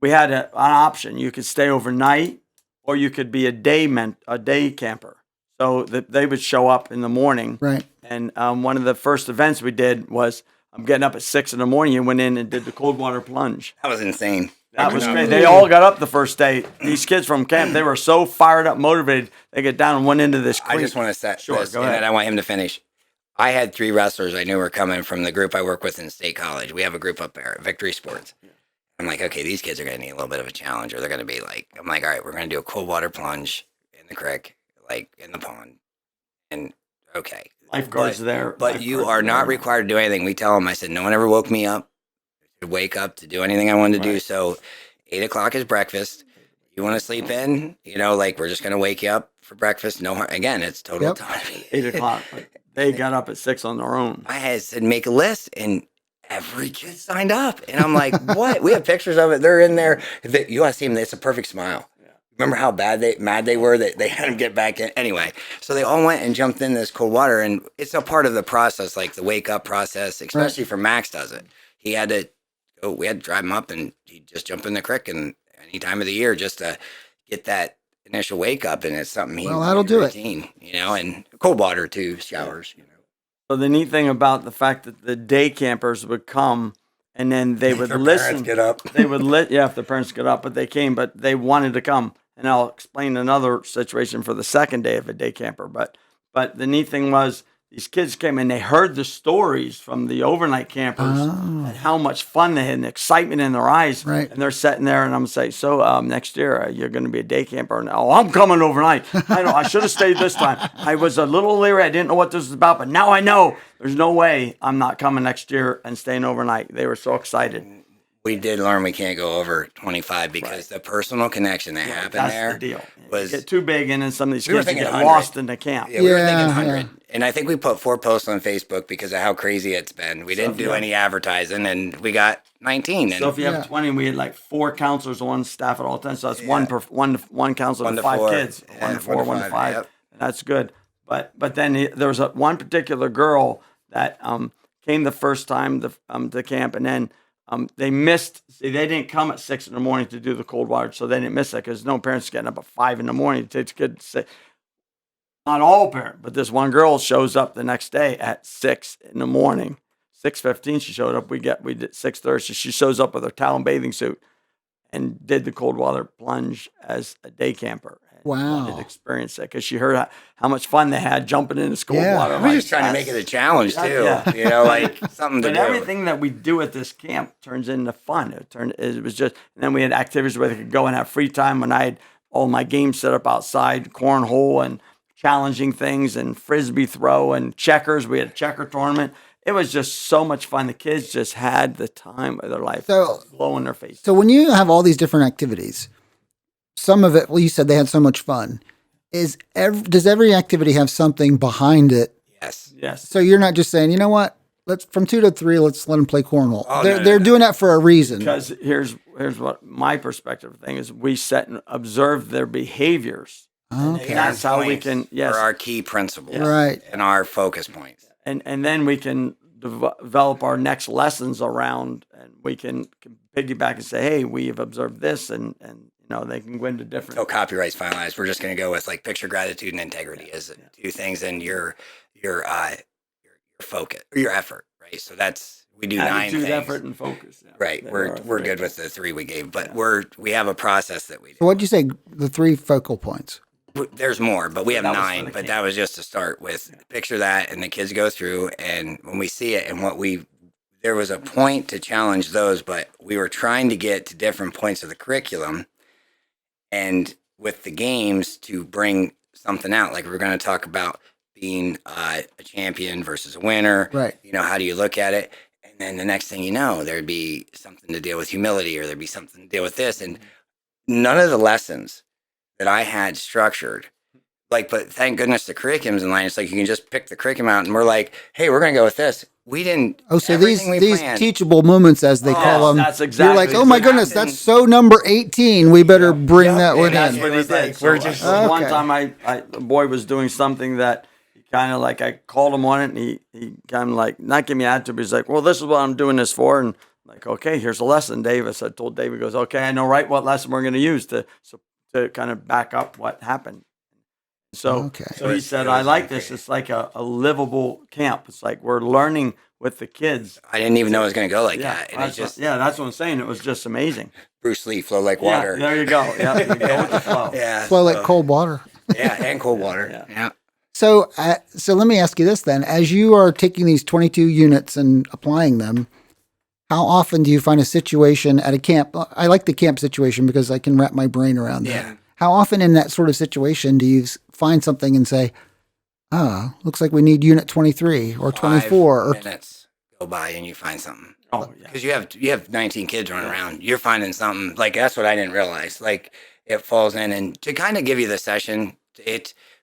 we had an option. You could stay overnight, or you could be a day camper. So they would show up in the morning. Right. And one of the first events we did was I'm getting up at 6 in the morning and went in and did the cold water plunge. That was insane. That was great. They all got up the first day. These kids from camp, they were so fired up, motivated. They get down and went into this creek. I just want to set Sure, this, go and ahead. then I want him to finish. I had 3 wrestlers I knew were coming from the group I work with in State College. We have a group up there at Victory Sports. I'm like, okay, these kids are going to need a little bit of a challenge, or they're going to be like, I'm like, all right, we're going to do a cold water plunge in the creek, like in the pond. And okay. Lifeguards there. But you lifeguards are not there. required to do anything. We tell them, I said, no one ever woke me up to wake up to do anything I wanted to do. Right. So 8 o'clock is breakfast. You want to sleep in, like we're just going to wake you up for breakfast. No, again, it's total Yep. autonomy. 8 o'clock. But they got up at 6 on their own. I had said, make a list, and every kid signed up. And I'm like, what? We have pictures of it. They're in there. You want to see them. It's a perfect smile. Yeah. Remember how mad they were that they had them get back in? Anyway, so they all went and jumped in this cold water, and it's a part of the process, like the wake up process, especially for Max does it. He had to go, we had to drive him up, and he'd just jump in the creek and any time of the year just to get that initial wake up. And it's something That'll do it. routine, and cold water too, showers, So the neat thing about the fact that the day campers would come and then they would Their listen. parents get up. They would if the parents get up, but they came, but they wanted to come. And I'll explain another situation for the second day of a day camper. But the neat thing was these kids came and they heard the stories from the overnight campers and how much fun they had and the excitement in their eyes. Right. And they're sitting there and I'm going to say, so next year you're going to be a day camper. And, oh, I'm coming overnight. I know I should have stayed this time. I was a little leery. I didn't know what this was about, but now I know there's no way I'm not coming next year and staying overnight. They were so excited. We did learn we can't go over 25 because the personal connection that happened That's there the deal. was. You get too big, and then some of these We were kids thinking get 100. lost in the camp. Yeah, we were thinking Yeah, 100. And I think we put 4 posts on Facebook because of how crazy it's been. We didn't do any advertising, and we got 19. And So if you have Yeah. 20, we had like 4 counselors on staff at all times. So that's one counselor One to to 5 4. kids, Yeah, 1 to 4, 1 to 5. Yep. And that's good. But then there was one particular girl that came the first time to camp, and then they missed. See, they didn't come at 6 in the morning to do the cold water, so they didn't miss it because no parents getting up at 5 in the morning to take kids to say. Not all parents, but this one girl shows up the next day at 6 in the morning. 6:15 she showed up. We did 6:30. She shows up with her towel and bathing suit and did the cold water plunge as a day camper. And Wow. wanted to experience that because she heard how much fun they had jumping in this cold Yeah. water. We're just trying to make it a challenge too. Yeah. Like something to But do. everything that we do at this camp turns into fun. It was just, and then we had activities where they could go and have free time when I had all my games set up outside, cornhole and challenging things and frisbee throw and checkers. We had a checker tournament. It was just so much fun. The kids just had the time of their life. So- blowing their face. So when you have all these different activities, some of it, well, you said they had so much fun. Does every activity have something behind it? Yes. Yes. So you're not just saying, you know what? Let's from 2 to 3, let's let them play cornhole. Oh, they're no. doing that for a reason. Because here's what my perspective thing is: we set and observe their behaviors. Okay. And that's how we Points can are our key principles. Right. And our focus points. and then we can develop our next lessons around, and we can piggyback and say, hey, we have observed this, and they can go into different. Until copyright's finalized, we're just going to go with like picture, gratitude, and integrity as 2 things, and your focus, or your effort, right? So we do 9 Attitude, things. effort, and focus. Yeah. Right. They We're are good great. with the 3 we gave, but we have a process that we do. So what'd you say? The 3 focal points. There's more, but we have That was for 9. the But camp. that was just to start with. Picture that, and the kids go through, and when we see it, and there was a point to challenge those, but we were trying to get to different points of the curriculum, and with the games to bring something out. Like we're going to talk about being a champion versus a winner. Right. How do you look at it? And then the next thing you know, there'd be something to deal with humility, or there'd be something to deal with this, and none of the lessons that I had structured, but thank goodness the curriculum's in line. It's like you can just pick the curriculum out, and we're like, hey, we're going to go with this. We didn't. Oh, so everything we these planned- teachable moments, as they call them. that's You're exactly like, oh my what goodness, happened. that's so number 18. We better bring Yep, that and one that's in. what It was he did. like, We're so, just- one Okay. time the boy was doing something that he kind of like, I called him on it, and he kind of like, not give me attitude, but he's like, well, this is what I'm doing this for. And like, okay, here's a lesson, Davis. I told David, goes, okay, I know right what lesson we're going to use to kind of back up what happened. So, Okay. so he said, I like this. It's like a livable camp. It's like we're learning with the kids. I didn't even know it was going to go like Yeah, that. And that's it's just that's what I'm saying. It was just amazing. Bruce Lee, flow like water. Yeah, there you go. Yeah, you go with the flow. Yeah. Flow like cold water. Yeah, and cold water. Yeah. Yeah. So let me ask you this then. As you are taking these 22 units and applying them, how often do you find a situation at a camp? I like the camp situation because I can wrap my brain around that. Yeah. How often in that sort of situation do you find something and say, looks like we need unit 23 or 24 or 5 minutes go by and you find something. Oh, yeah. Because you have 19 kids running around. You're finding something. Like, that's what I didn't realize. Like, it falls in. And to kind of give you the session,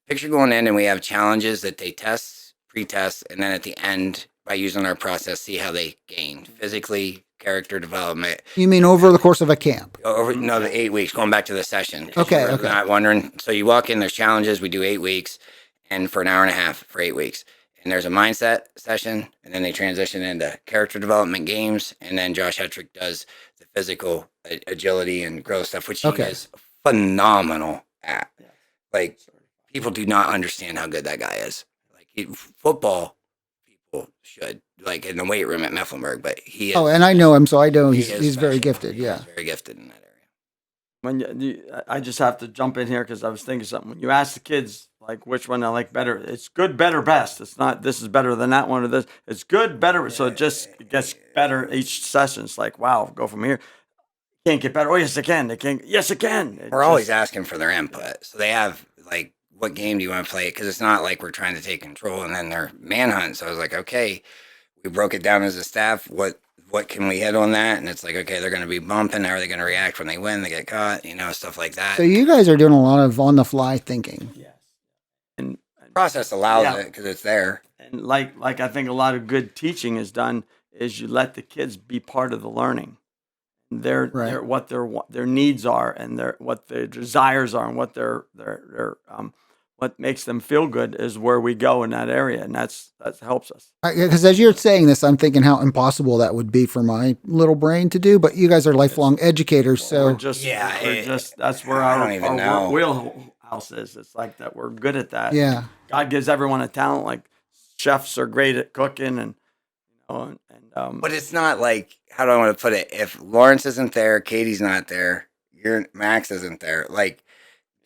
picture going in and we have challenges that they test, pre-test, and then at the end, by using our process, see how they gain physically, character development. you mean over the course of a camp? Over the 8 weeks, going back to the session. 'Cause Okay, you're okay. Not wondering. So you walk in, there's challenges. We do 8 weeks, and for an hour and a half for 8 weeks. And there's a mindset session, and then they transition into character development games, and then Josh Hetrick does the physical agility and growth stuff, which he Okay. is phenomenal at. Like, people do not understand how good that guy is. Like, football people should, like, in the weight room at Mecklenburg, but he is. Oh, and I know him, so I know he he's is very special. gifted. He Yeah. is very gifted in that area. I just have to jump in here because I was thinking something. When you ask the kids like which one I like better, it's good, better, best. It's not this is better than that one or this. It's good, better. So it gets better each session. It's like, wow, go from here. Can't get better. Oh yes, it can. They can. Yes, it can. We're always asking for their input. So they have, like, what game do you want to play? Because it's not like we're trying to take control and then they're manhunt. So I was like, okay, we broke it down as a staff. What can we hit on that? And it's like, okay, they're going to be bumping. How are they going to react when they win? They get caught, stuff like that. So you guys are doing a lot of on the fly thinking. Yes. And Process allows Yeah. it because it's there. and like I think a lot of good teaching is done is you let the kids be part of the learning. Right. What their needs are and what their desires are and what their what makes them feel good is where we go in that area, and that helps us. Because as you're saying this, I'm thinking how impossible that would be for my little brain to do. But you guys are lifelong educators, so We're just that's where I don't even our know. wheelhouse is. It's like that we're good at that. yeah. God gives everyone a talent. Like chefs are great at cooking, and But it's not like, how do I want to put it? If Lawrence isn't there, Katie's not there, Max isn't there. Like,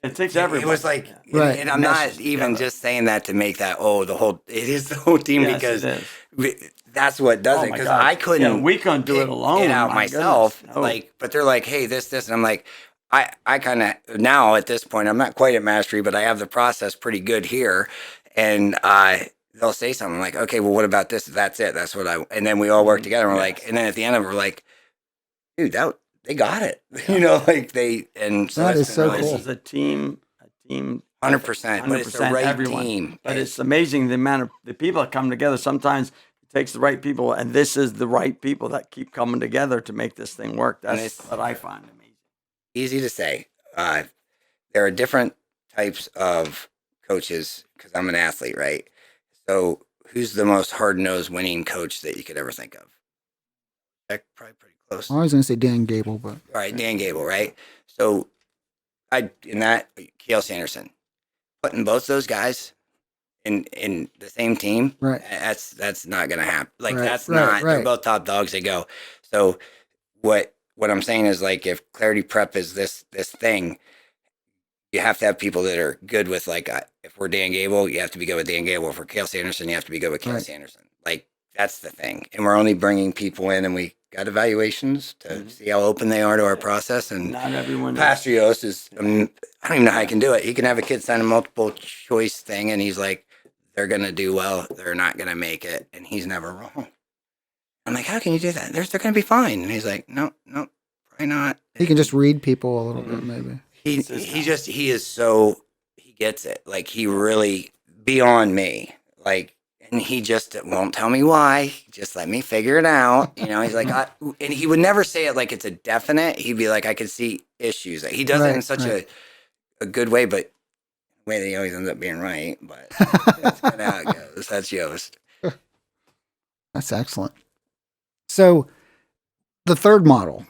it takes everyone. it was like, Right. and I'm not Meshes even together. just saying that to make that, it is the whole team, Yes, because it is. that's what does Oh it. my Because God. I couldn't. Yeah, we couldn't do it alone. Get out My myself. goodness. No. Like, but they're like, hey, this, and I'm like, I kind of, now at this point, I'm not quite at mastery, but I have the process pretty good here. And they'll say something like, okay, well, what about this? That's it. That's what and then we all work together. And we're like, and then at the end of it, we're like, dude, they got it. Like and so That that's is been so really cool. This is a team. 100%, but it's the right everyone. team. But it's amazing the amount of the people that come together. Sometimes it takes the right people, and this is the right people that keep coming together to make this thing work. That's it's- what I find amazing. Easy to say. There are different types of coaches because I'm an athlete, right? So who's the most hard-nosed winning coach that you could ever think of? Probably pretty close. I was going to say Dan Gable, but All right, Dan Gable, right? So Kale Sanderson, putting both those guys in the same team, Right. That's not gonna happen. Like, Right, that's right, not. They're right. both top dogs. They go. So what I'm saying is, like, if Clarity Prep is this thing, you have to have people that are good with, like, if we're Dan Gable, you have to be good with Dan Gable. If we're Kale Sanderson, you have to be good with Kale Right. Sanderson. Like, that's the thing. And we're only bringing people in, and we got evaluations to see how open they are to our process. And Not everyone. Pastor Yost is, I don't even know how he can do it. He can have a kid sign a multiple choice thing, and he's like, they're going to do well. They're not going to make it. And he's never wrong. I'm like, how can you do that? They're going to be fine. And he's like, no, probably not. he can just read people a little bit, maybe. He gets it. Like, he really, beyond me. Like, and he just won't tell me why. Just let me figure it out. He's like, and he would never say it like it's a definite. He'd be like, I could see issues. He does it in such a good way, but the way that he always ends up being right. But that's kind of how it goes. That's Yost. That's excellent. So the third model,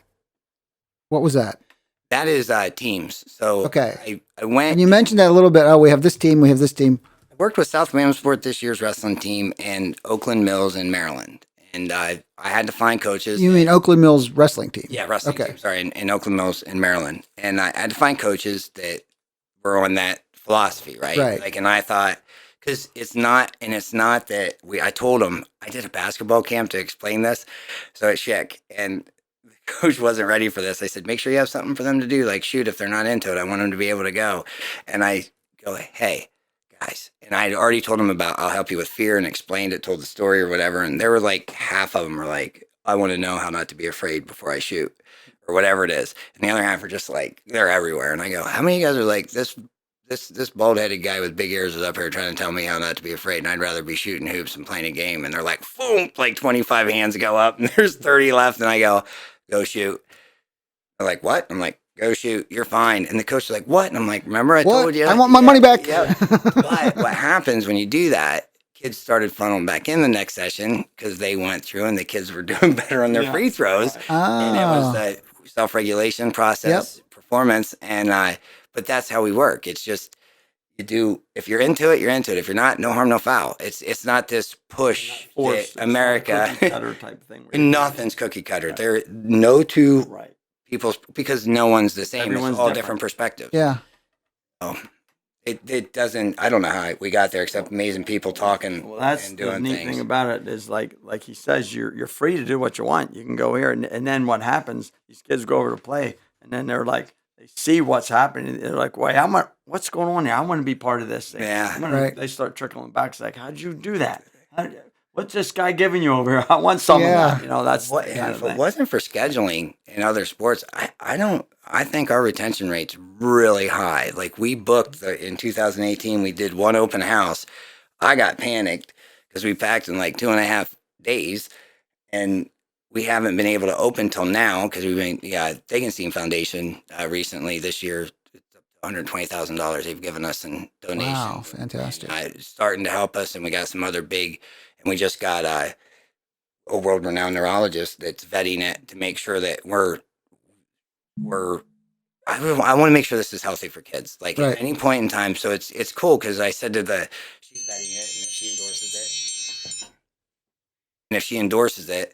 what was that? That is teams. So Okay. I went. And you mentioned that a little bit. Oh, we have this team. We have this team. I worked with South Williamsport, this year's wrestling team, and Oakland Mills in Maryland. And I had to find coaches. You mean Oakland Mills wrestling team? Yeah, wrestling Okay. team, sorry, in Oakland Mills in Maryland. And I had to find coaches that were on that philosophy, right? Right. Like, and I thought, Because it's not that I told him, I did a basketball camp to explain this. So at Schick, and the coach wasn't ready for this. I said, make sure you have something for them to do. Like, shoot, if they're not into it, I want them to be able to go. And I go, hey, guys. And I'd already told them about, I'll help you with fear, and explained it, told the story or whatever. And there were like half of them were like, I want to know how not to be afraid before I shoot, or whatever it is. And the other half are just like, they're everywhere. And I go, how many of you guys are like, this bald-headed guy with big ears is up here trying to tell me how not to be afraid, and I'd rather be shooting hoops and playing a game. And they're like, boom, like 25 hands go up, and there's 30 left. And I go shoot. They're like, what? I'm like, go shoot. You're fine. And the coach is like, what? And I'm like, remember I What? told you? I want my money back. Yeah. But what happens when you do that, kids started funneling back in the next session because they went through and the kids were doing better on their free throws. And it was the self-regulation process, performance. And, but that's how we work. It's just, if you're into it, you're into it. If you're not, no harm, no foul. It's not this push Forced, to America. cookie cutter type thing. And nothing's cookie cutter. There are no two Right. people's, because no one's the same. Everyone's it's all different. different perspectives. Yeah. So it doesn't, I don't know how we got there except amazing people talking Well, that's and the doing neat things. thing about it is like he says, you're free to do what you want. You can go here, and then what happens? These kids go over to play, and then they're like, they see what's happening. They're like, wait, what's going on here? I want to be part of this thing. Yeah. Right. They start trickling back. It's like, how'd you do that? What's this guy giving you over here? I want some of that. That's What, the and kind if of it thing. wasn't for scheduling in other sports, I think our retention rate's really high. Like we booked in 2018, we did one open house. I got panicked because we packed in like 2.5 days, and we haven't been able to open till now because we've been, Degenstein Foundation recently this year, $120,000 they've given us in donations. Wow, fantastic. Starting to help us, and we got some other big, and we just got a world-renowned neurologist that's vetting it to make sure that I want to make sure this is healthy for kids. Like Right. at any point in time, so it's cool because I said to she's vetting it, and if she endorses it,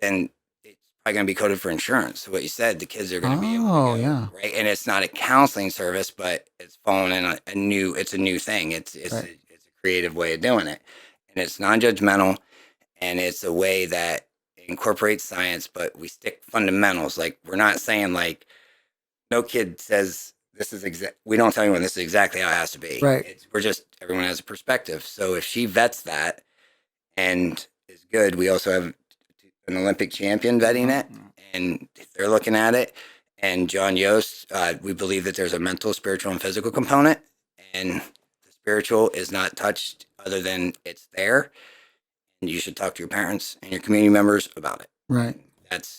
then it's probably going to be coded for insurance. So what you said, the kids are going to be able to go, right? And it's not a counseling service, but it's fallen in a new thing. It's Right. it's a creative way of doing it, and it's non-judgmental, and it's a way that incorporates science, but we stick fundamentals. Like we're not saying like no kid says this is we don't tell anyone this is exactly how it has to be. Right. We're just, everyone has a perspective. So if she vets that and is good, we also have an Olympic champion vetting it, and they're looking at it. And John Yost, we believe that there's a mental, spiritual, and physical component, and the spiritual is not touched other than it's there. And you should talk to your parents and your community members about it. Right.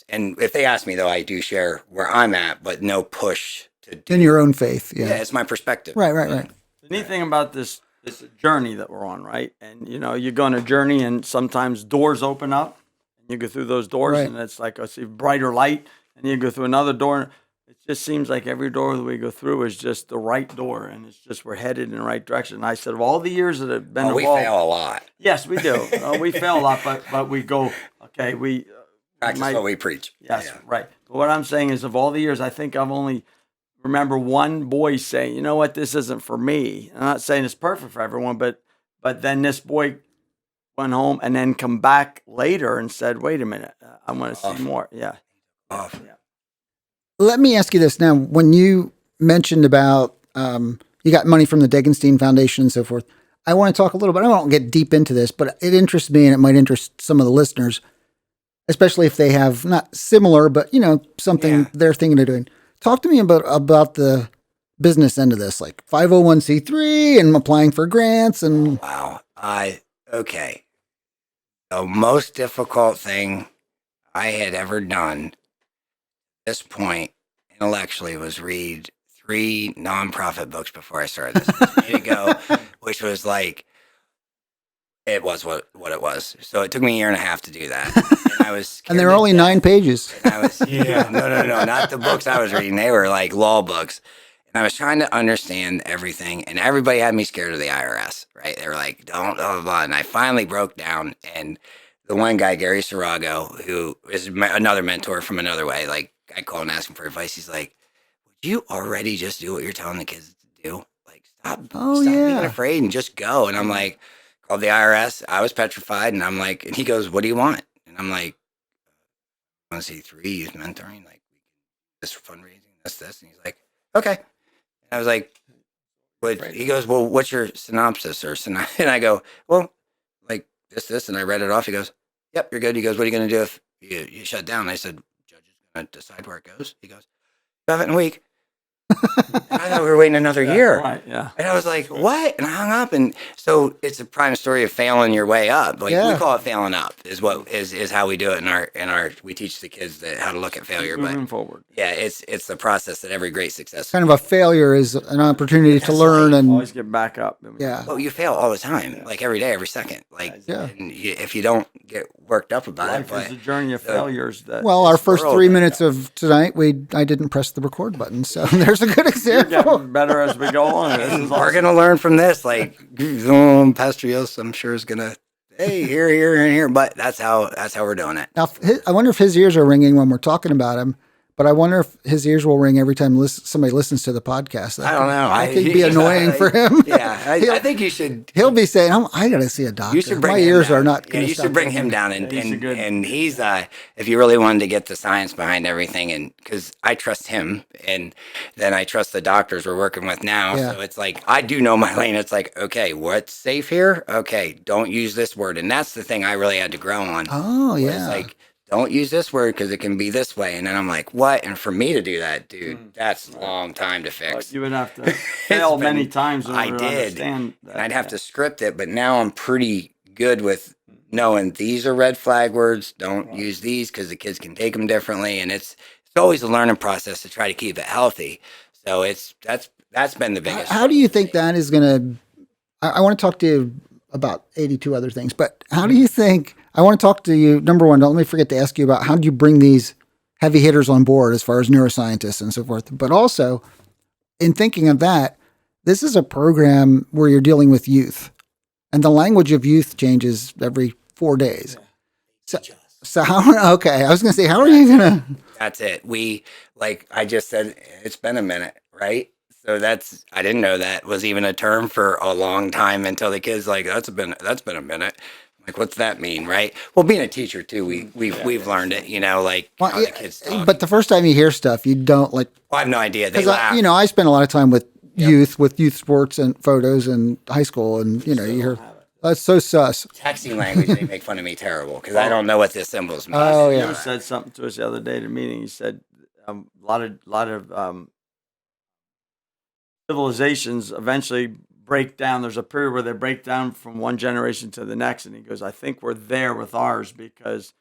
And if they ask me though, I do share where I'm at, but no push to do. In your own faith. Yeah. It's my perspective. Right. The neat thing about this journey that we're on, right? And you go on a journey, and sometimes doors open up, and you go through those doors, Right. and it's like I see brighter light, and you go through another door. It just seems like every door that we go through is just the right door, and it's just we're headed in the right direction. And I said, of all the years that have been We involved, fail a lot. yes, we do. We fail a lot, but we go, okay, we Practice what we preach. Yes, Yeah. right. But what I'm saying is, of all the years, I think I've only remember one boy saying, "You know what? This isn't for me." I'm not saying it's perfect for everyone, but then this boy went home and then come back later and said, "Wait a minute, I want to see more." Yeah. Off. Let me ask you this now. When you mentioned about you got money from the Degenstein Foundation and so forth, I want to talk a little bit. I won't get deep into this, but it interests me, and it might interest some of the listeners, especially if they have not similar, but something they're thinking of doing. Talk to me about the business end of this, like 501c3 and applying for grants and. Wow. Okay. The most difficult thing I had ever done at this point intellectually was read 3 nonprofit books before I started this. To go, which was like, it was what it was. So it took me a year and a half to do that. And I was And they're only 9 pages. I was no, not the books I was reading. They were like law books. And I was trying to understand everything, and everybody had me scared of the IRS, right? They were like, don't, blah, blah, blah. And I finally broke down, and the one guy, Gary Sarago, who is another mentor from another way, like I call and ask him for advice. He's like, would you already just do what you're telling the kids to do? Like, stop Oh, being yeah. afraid and just go. And I'm like, called the IRS. I was petrified, and I'm like, and he goes, what do you want? And I'm like, I want to see 3 youth mentoring, like this fundraising, this. And he's like, okay. And I was like, but he goes, well, what's your synopsis and I go, well, like this, and I read it off. He goes, yep, you're good. He goes, what are you going to do if you shut down? And I said, judge is going to decide where it goes. He goes, you have it in a week. And I thought we were waiting another year. Right, yeah. And I was like, what? And I hung up. And so it's a prime story of failing your way up. Like we call it failing up is what is how we do it in our we teach the kids how to look at failure. Moving But forward. yeah, it's the process that every great success. Kind of a failure is an opportunity to learn and Always get back up. yeah. Well, you fail all the time, like every day, every second. Like, Yeah. and if you don't get worked up about Life it, is a journey of failures. That Well, our first world, 3 minutes of tonight, I didn't press the record button, so there's a good example. getting better as we go on. This is we're awesome. gonna learn from this. Like, Pastor Yos, I'm sure is gonna, hey, here, and here. But that's how we're doing it. Now, I wonder if his ears are ringing when we're talking about him. But I wonder if his ears will ring every time somebody listens to the podcast. I don't know. That could be annoying for him. Yeah, I think you should. He'll be saying, I got to see a doctor. You should bring My him ears down. are not Yeah, going to you should bring him down, and he's if you really wanted to get the science behind everything, and because I trust him, and then I trust the doctors we're working with now. Yeah. So it's like I do know my lane. It's like, okay, what's safe here? Okay, don't use this word, and that's the thing I really had to grow on. Oh, It's yeah. like, don't use this word because it can be this way. And then I'm like, what? And for me to do that, dude, that's a long time to fix. You would have to fail been- many times in I order to did. understand that. And I'd have to script it, but now I'm pretty good with knowing these are red flag words. Don't use these because the kids can take them differently. And it's always a learning process to try to keep it healthy. So that's been the biggest. How do you think that is going to? I want to talk to you about 82 other things, but how do you think? I want to talk to you. Number one, don't let me forget to ask you about how do you bring these heavy hitters on board as far as neuroscientists and so forth. But also, in thinking of that, this is a program where you're dealing with youth, and the language of youth changes every 4 days. So how? Okay, I was going to say, how are you going to? That's it. We, like I just said, it's been a minute, right? So I didn't know that was even a term for a long time until the kids like, that's been a minute. Like, what's that mean, right? Well, being a teacher too, we've learned it, like Well, how the kids talk. but the first time you hear stuff, you don't like. I have no idea. They Because laugh. I spend a lot of time with youth sports and photos and high school, and you hear that's so sus. Texting language, they make fun of me terrible because I don't know what the symbols mean. Oh You yeah, said something to us the other day at a meeting. He said a lot of civilizations eventually break down. There's a period where they break down from one generation to the next, and he goes, "I think we're there with ours because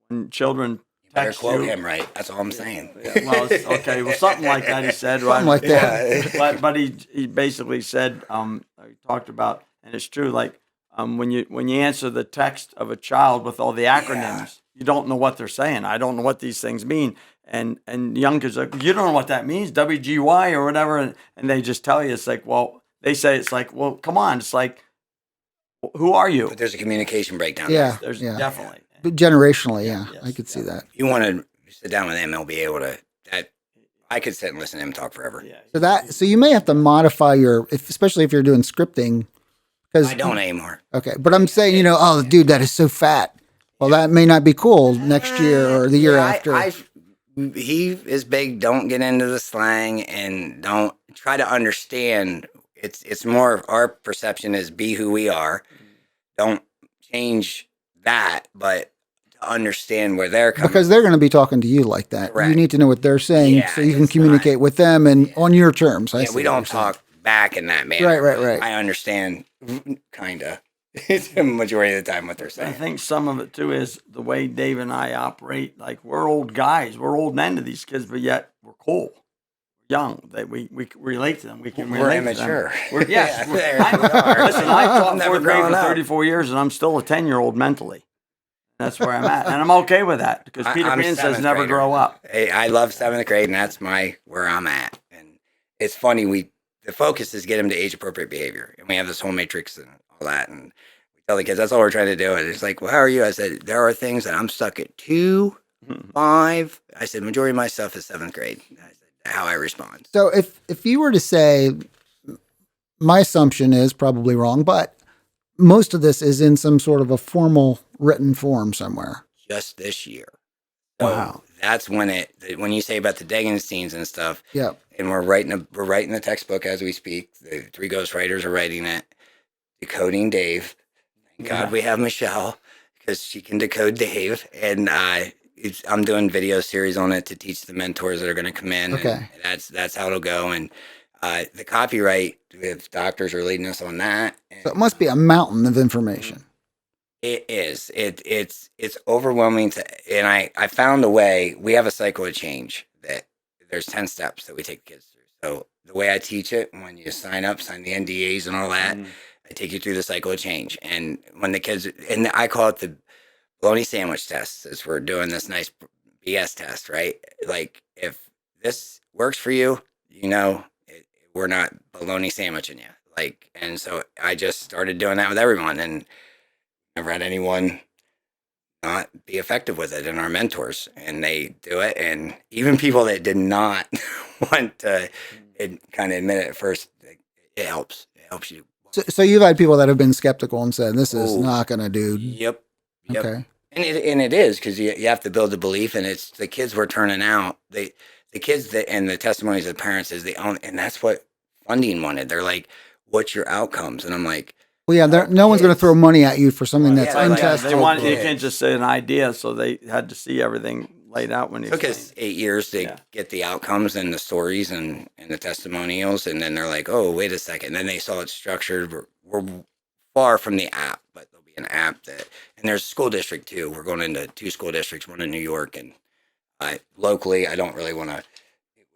when children Better text quote you." him right. That's all I'm saying. Well, okay, well, something like that. He said, something like that. but he basically said he talked about, and it's true. Like when you answer the text of a child with all the acronyms, you don't know what they're saying. I don't know what these things mean. And young kids are like, you don't know what that means, WGY or whatever, and they just tell you. It's like, well, they say it's like, well, come on. It's like, who are you? But there's a communication breakdown. Yeah, There's yeah. definitely. But generationally, yeah, Yes, I could see that. You want to sit down with him, they'll be able to. I could sit and listen to him talk forever. Yeah. So you may have to modify especially if you're doing scripting. I don't anymore. Okay, but I'm saying, oh, dude, that is so fat. Well, that may not be cool next year or the year after. He is big. Don't get into the slang and don't try to understand. It's more of our perception is be who we are. Don't change that, but to understand where they're coming. Because they're going to be talking to you like that. Correct. You need to know what they're saying Yeah, so you can it's communicate with them and on your terms. I see we what don't you're saying. talk back in that manner. Right. I understand, kinda. It's the majority of the time what they're I saying. think some of it too is the way Dave and I operate. Like we're old guys, we're old men to these kids, but yet we're cool, young. That we relate to them. We can We're relate immature. to them. We're, yes, Yeah, there we are. Listen, I taught Never fourth grade for grown up. 34 years, and I'm still a 10-year-old mentally. That's where I'm at, and I'm okay with that because Peter I'm Pan says seventh never grader. grow up. Hey, I love 7th grade, and that's where I'm at. And it's funny. The focus is get them to age appropriate behavior, and we have this whole matrix and all that. And we tell the kids that's all we're trying to do. And it's like, well, how are you? I said there are things that I'm stuck at 2, 5. I said majority of my stuff is 7th grade. I said how I respond. So if you were to say, my assumption is probably wrong, but most of this is in some sort of a formal written form somewhere. Just this year. So Wow. that's when you say about the Degensteins and stuff, Yep. and we're writing the textbook as we speak. The three ghostwriters are writing it, decoding Dave. Thank God we have Michelle because she can decode Dave, and I'm doing video series on it to teach the mentors that are going to come in. Okay. And that's how it'll go. And the copyright, if doctors are leading us on that. So it must be a mountain of information. It is. It's overwhelming and I found a way. We have a cycle of change that there's 10 steps that we take kids through. So the way I teach it, when you sign the NDAs and all that, I take you through the cycle of change. And when the kids, and I call it the bologna sandwich test, as we're doing this nice BS test, right? Like if this works for you, we're not bologna sandwiching you. Like, and so I just started doing that with everyone, and never had anyone not be effective with it, and our mentors, and they do it. And even people that did not want to kind of admit it at first, it helps. It helps you. So you've had people that have been skeptical and said, this is not going to do. Yep. Okay. And it is, because you have to build the belief, and it's the kids we're turning out. The kids and the testimonies of the parents is and that's what funding wanted. They're like, what's your outcomes? And I'm like, well, yeah, no one's going to throw money at you for something that's yeah, untested. You can't just say an idea, so they had to see everything laid out when you. It took us 8 years to get the outcomes and the stories and the testimonials, and then they're like, "Oh, wait a second." And then they saw it structured. We're far from the app, but there'll be an app and there's school district too. We're going into 2 school districts, one in New York, and locally, I don't really want to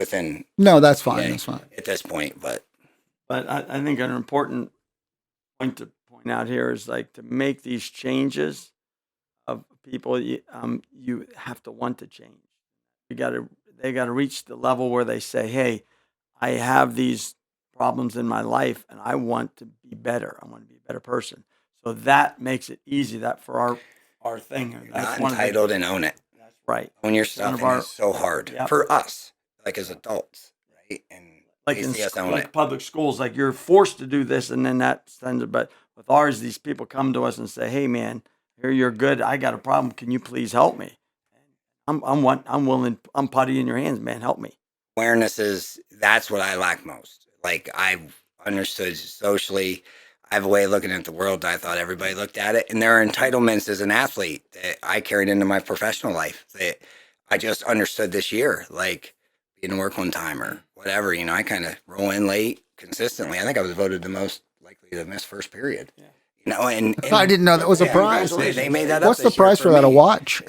within. No, that's fine. That's fine at this point, but I think an important point to point out here is like to make these changes of people, you have to want to change. They got to reach the level where they say, hey, I have these problems in my life and I want to be better. I want to be a better person. So that makes it easy that for our thing. That's not entitled and own it. That's right. Own your stuff, and it's so hard for us, like as adults, right? And like in public schools, like you're forced to do this, and then that sends it. But with ours, these people come to us and say, "Hey, man, here you're good. I got a problem. Can you please help me?" I'm willing. I'm putty in your hands, man. Help me. Awareness that's what I lack most. Like I've understood socially, I have a way of looking at the world that I thought everybody looked at it, and there are entitlements as an athlete that I carried into my professional life that I just understood this year, like being to work on time or whatever. I kind of roll in late consistently. I think I was voted the most likely to miss first period. Yeah. And I didn't know that was a prize. They made that up. What's the prize for that? A watch?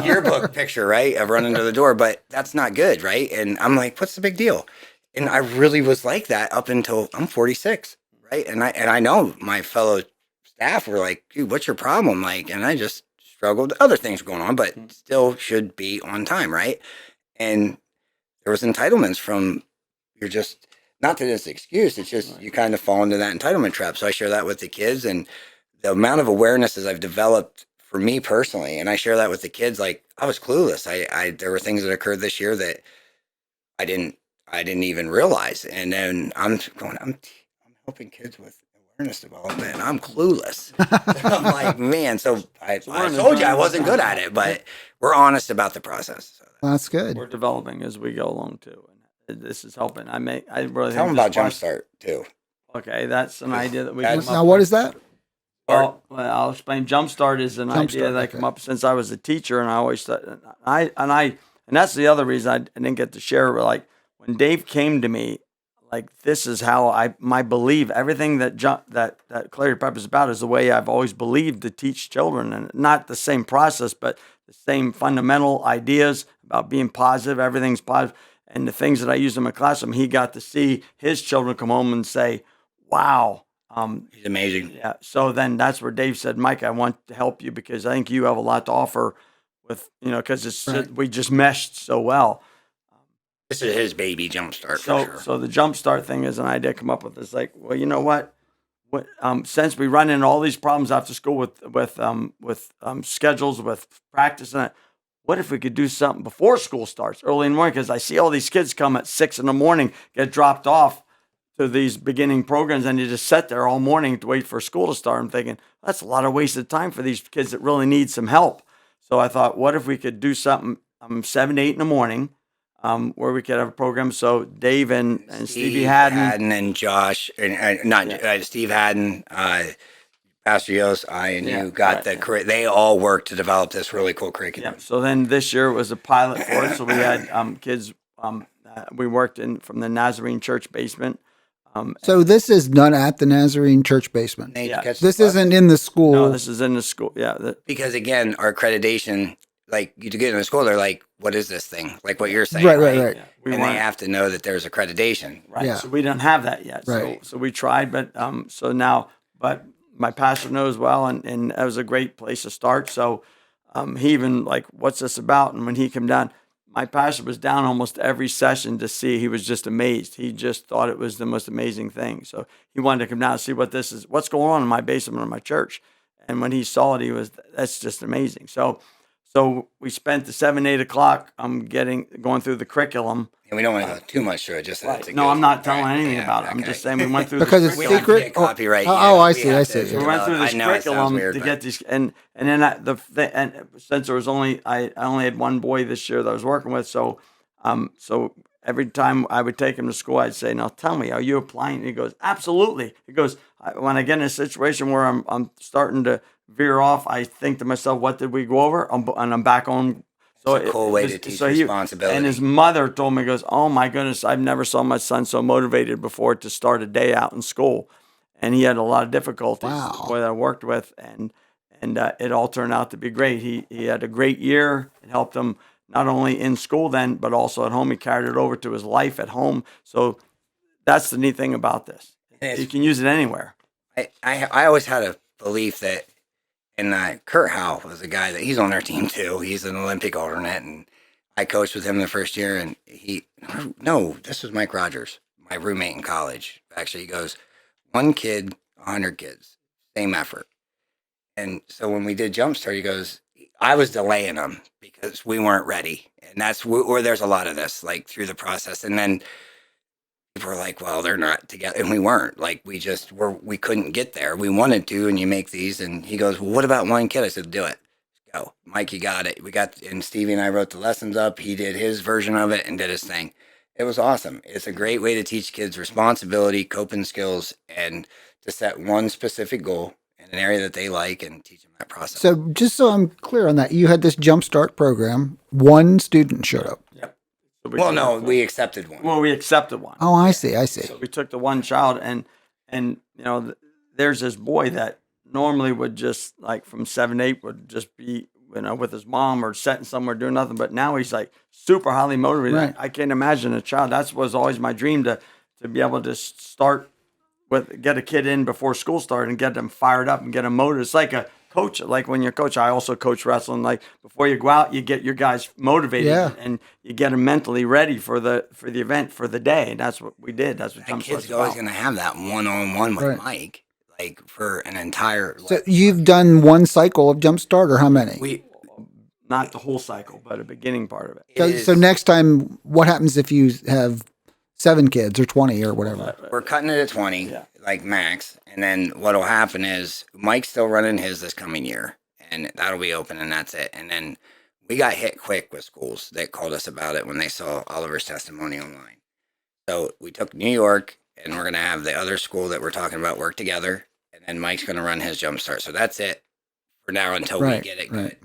Yearbook picture, right? Of running to the door, but that's not good, right? And I'm like, what's the big deal? And I really was like that up until I'm 46, right? And I know my fellow staff were like, dude, what's your problem? Like, and I just struggled. Other things were going on, but still should be on time, right? And there was entitlements from you're just not that it's an excuse. It's just you kind of fall into that entitlement trap. So I share that with the kids, and the amount of awarenesses I've developed for me personally, and I share that with the kids. Like I was clueless. There were things that occurred this year that I didn't even realize. And then I'm helping kids with awareness development, and I'm clueless. I'm like, man. So I told you I wasn't good at it, but we're honest about the process. So that's good. We're developing as we go along too, and this is helping. I really tell them about Jumpstart too. Okay, that's an idea that we now. What is that? Well, I'll explain. Jumpstart is an idea that came up since I was a teacher, and I always thought, and that's the other reason I didn't get to share. Like when Dave came to me, like this is how my belief, everything that Clarity Prep is about is the way I've always believed to teach children, and not the same process, but the same fundamental ideas about being positive. Everything's positive, and the things that I use in my classroom, he got to see his children come home and say, "Wow." He's amazing. Yeah. So then that's where Dave said, Mike, I want to help you because I think you have a lot to offer with, because we just meshed so well. This is his baby Jumpstart for sure. So the Jumpstart thing is an idea I come up with. It's like, well, you know what? Since we run into all these problems after school with schedules, with practice, and what if we could do something before school starts early in the morning? Because I see all these kids come at 6 a.m, get dropped off to these beginning programs, and you just sit there all morning to wait for school to start. I'm thinking that's a lot of wasted time for these kids that really need some help. So I thought, what if we could do something 7 to 8 in the morning, where we could have a program. So Dave and Stevie Haddon. And Josh, and not Steve Haddon, Pastor Yost, I and you got they all worked to develop this really cool curriculum. Yeah. So then this year was a pilot for it. So we had kids. We worked from the Nazarene Church basement. So this is done at the Nazarene Church basement. This isn't in the school. No, this is in the school. Yeah. Because again, our accreditation, like you to get in the school, they're like, "What is this thing?" Like what you're saying, right? Yeah. And they have to know that there's accreditation, right? Yeah. So we didn't have that yet. Right. So we tried, but so now, but my pastor knows well, and that was a great place to start. So he even like, "What's this about?" And when he came down, my pastor was down almost every session to see. He was just amazed. He just thought it was the most amazing thing. So he wanted to come down and see what's going on in my basement of my church. And when he saw it, that's just amazing. So we spent the 7, 8 o'clock going through the curriculum. And we don't want to go too much through it. Just so right. No, I'm not telling anything about it. I'm just saying we went through because the it's curriculum. secret. Copyright. Oh, I see. So we went through this curriculum to get these, and then and since there was I only had one boy this year that I was working with, so every time I would take him to school, I'd say, "Now tell me, are you applying?" And he goes, "Absolutely." He goes, "When I get in a situation where I'm starting to veer off, I think to myself, what did we go over?" And I'm back on. So it's a cool way to teach responsibility. And his mother told me, goes, "Oh my goodness, I've never saw my son so motivated before to start a day out in school." And he had a lot of difficulties. Wow. The boy that I worked with, and it all turned out to be great. He had a great year. It helped him not only in school then, but also at home. He carried it over to his life at home. So that's the neat thing about this. You can use it anywhere. I always had a belief that, and Kurt Howe was a guy that he's on our team too. He's an Olympic alternate, and I coached with him the first year. And this was Mike Rogers, my roommate in college. Actually, he goes, 1 kid, 100 kids, same effort. And so when we did Jumpstart, he goes, I was delaying them because we weren't ready. And that's where there's a lot of this, like through the process. And then people were like, well, they're not together. And we weren't. Like, we couldn't get there. We wanted to, and you make these. And he goes, well, what about 1 kid? I said, do it. Go. Mike, you got it. And Stevie and I wrote the lessons up. He did his version of it and did his thing. It was awesome. It's a great way to teach kids responsibility, coping skills, and to set one specific goal in an area that they like and teach them that process. So just so I'm clear on that, you had this Jumpstart program. 1 student showed up. Yep. We accepted 1. Well, we accepted 1. Oh, I see. So we took the 1 child, and there's this boy that normally would just like from 7 to 8 would just be with his mom or sitting somewhere doing nothing. But now he's like super highly motivated. Right. I can't imagine a child. That was always my dream to be able to start get a kid in before school started and get them fired up and get them motivated. It's like a coach, like when you're a coach. I also coach wrestling. Like before you go out, you get your guys motivated and you get them mentally ready for the event for the day. And that's what we did. That's what that kid's always going to have that one-on-one with Mike, like for an entire. So you've done 1 cycle of Jumpstart, or how many? Not the whole cycle, but a beginning part of it. So next time, what happens if you have 7 kids or 20 or whatever? We're cutting it at 20, like max. And then what'll happen is Mike's still running his this coming year, and that'll be open, and that's it. And then we got hit quick with schools that called us about it when they saw Oliver's testimony online. So we took New York, and we're going to have the other school that we're talking about work together, and then Mike's going to run his Jumpstart. So that's it for now until we get it good.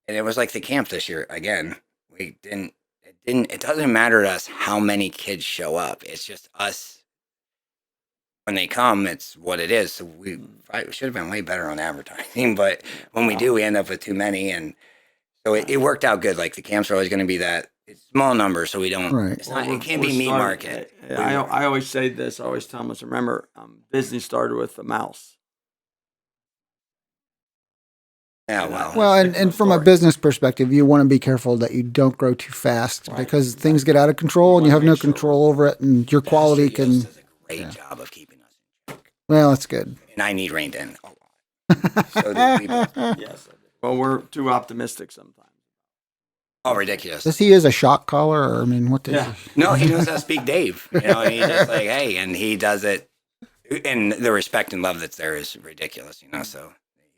And it was like the camp this year again. It doesn't matter to us how many kids show up. It's just us. When they come, it's what it is. So we should have been way better on advertising, but when we do, we end up with too many. And so it worked out good. Like the camps are always going to be that it's small numbers, so we don't. Right. It can't be meat market. I always say this. I always tell them, remember, Disney started with the mouse. Yeah, well, and from a business perspective, you want to be careful that you don't grow too fast because things get out of control and you have no control over it, and your quality can. Does a great job of keeping us in check. Well, that's good. And I need reined in a lot. So do people. Yes. Well, we're too optimistic sometimes. Oh, ridiculous. Does he use a shock collar, or I mean, what does Yeah. he? No, he knows how to speak Dave. And he's just like, hey, and he does it. And the respect and love that's there is ridiculous, so.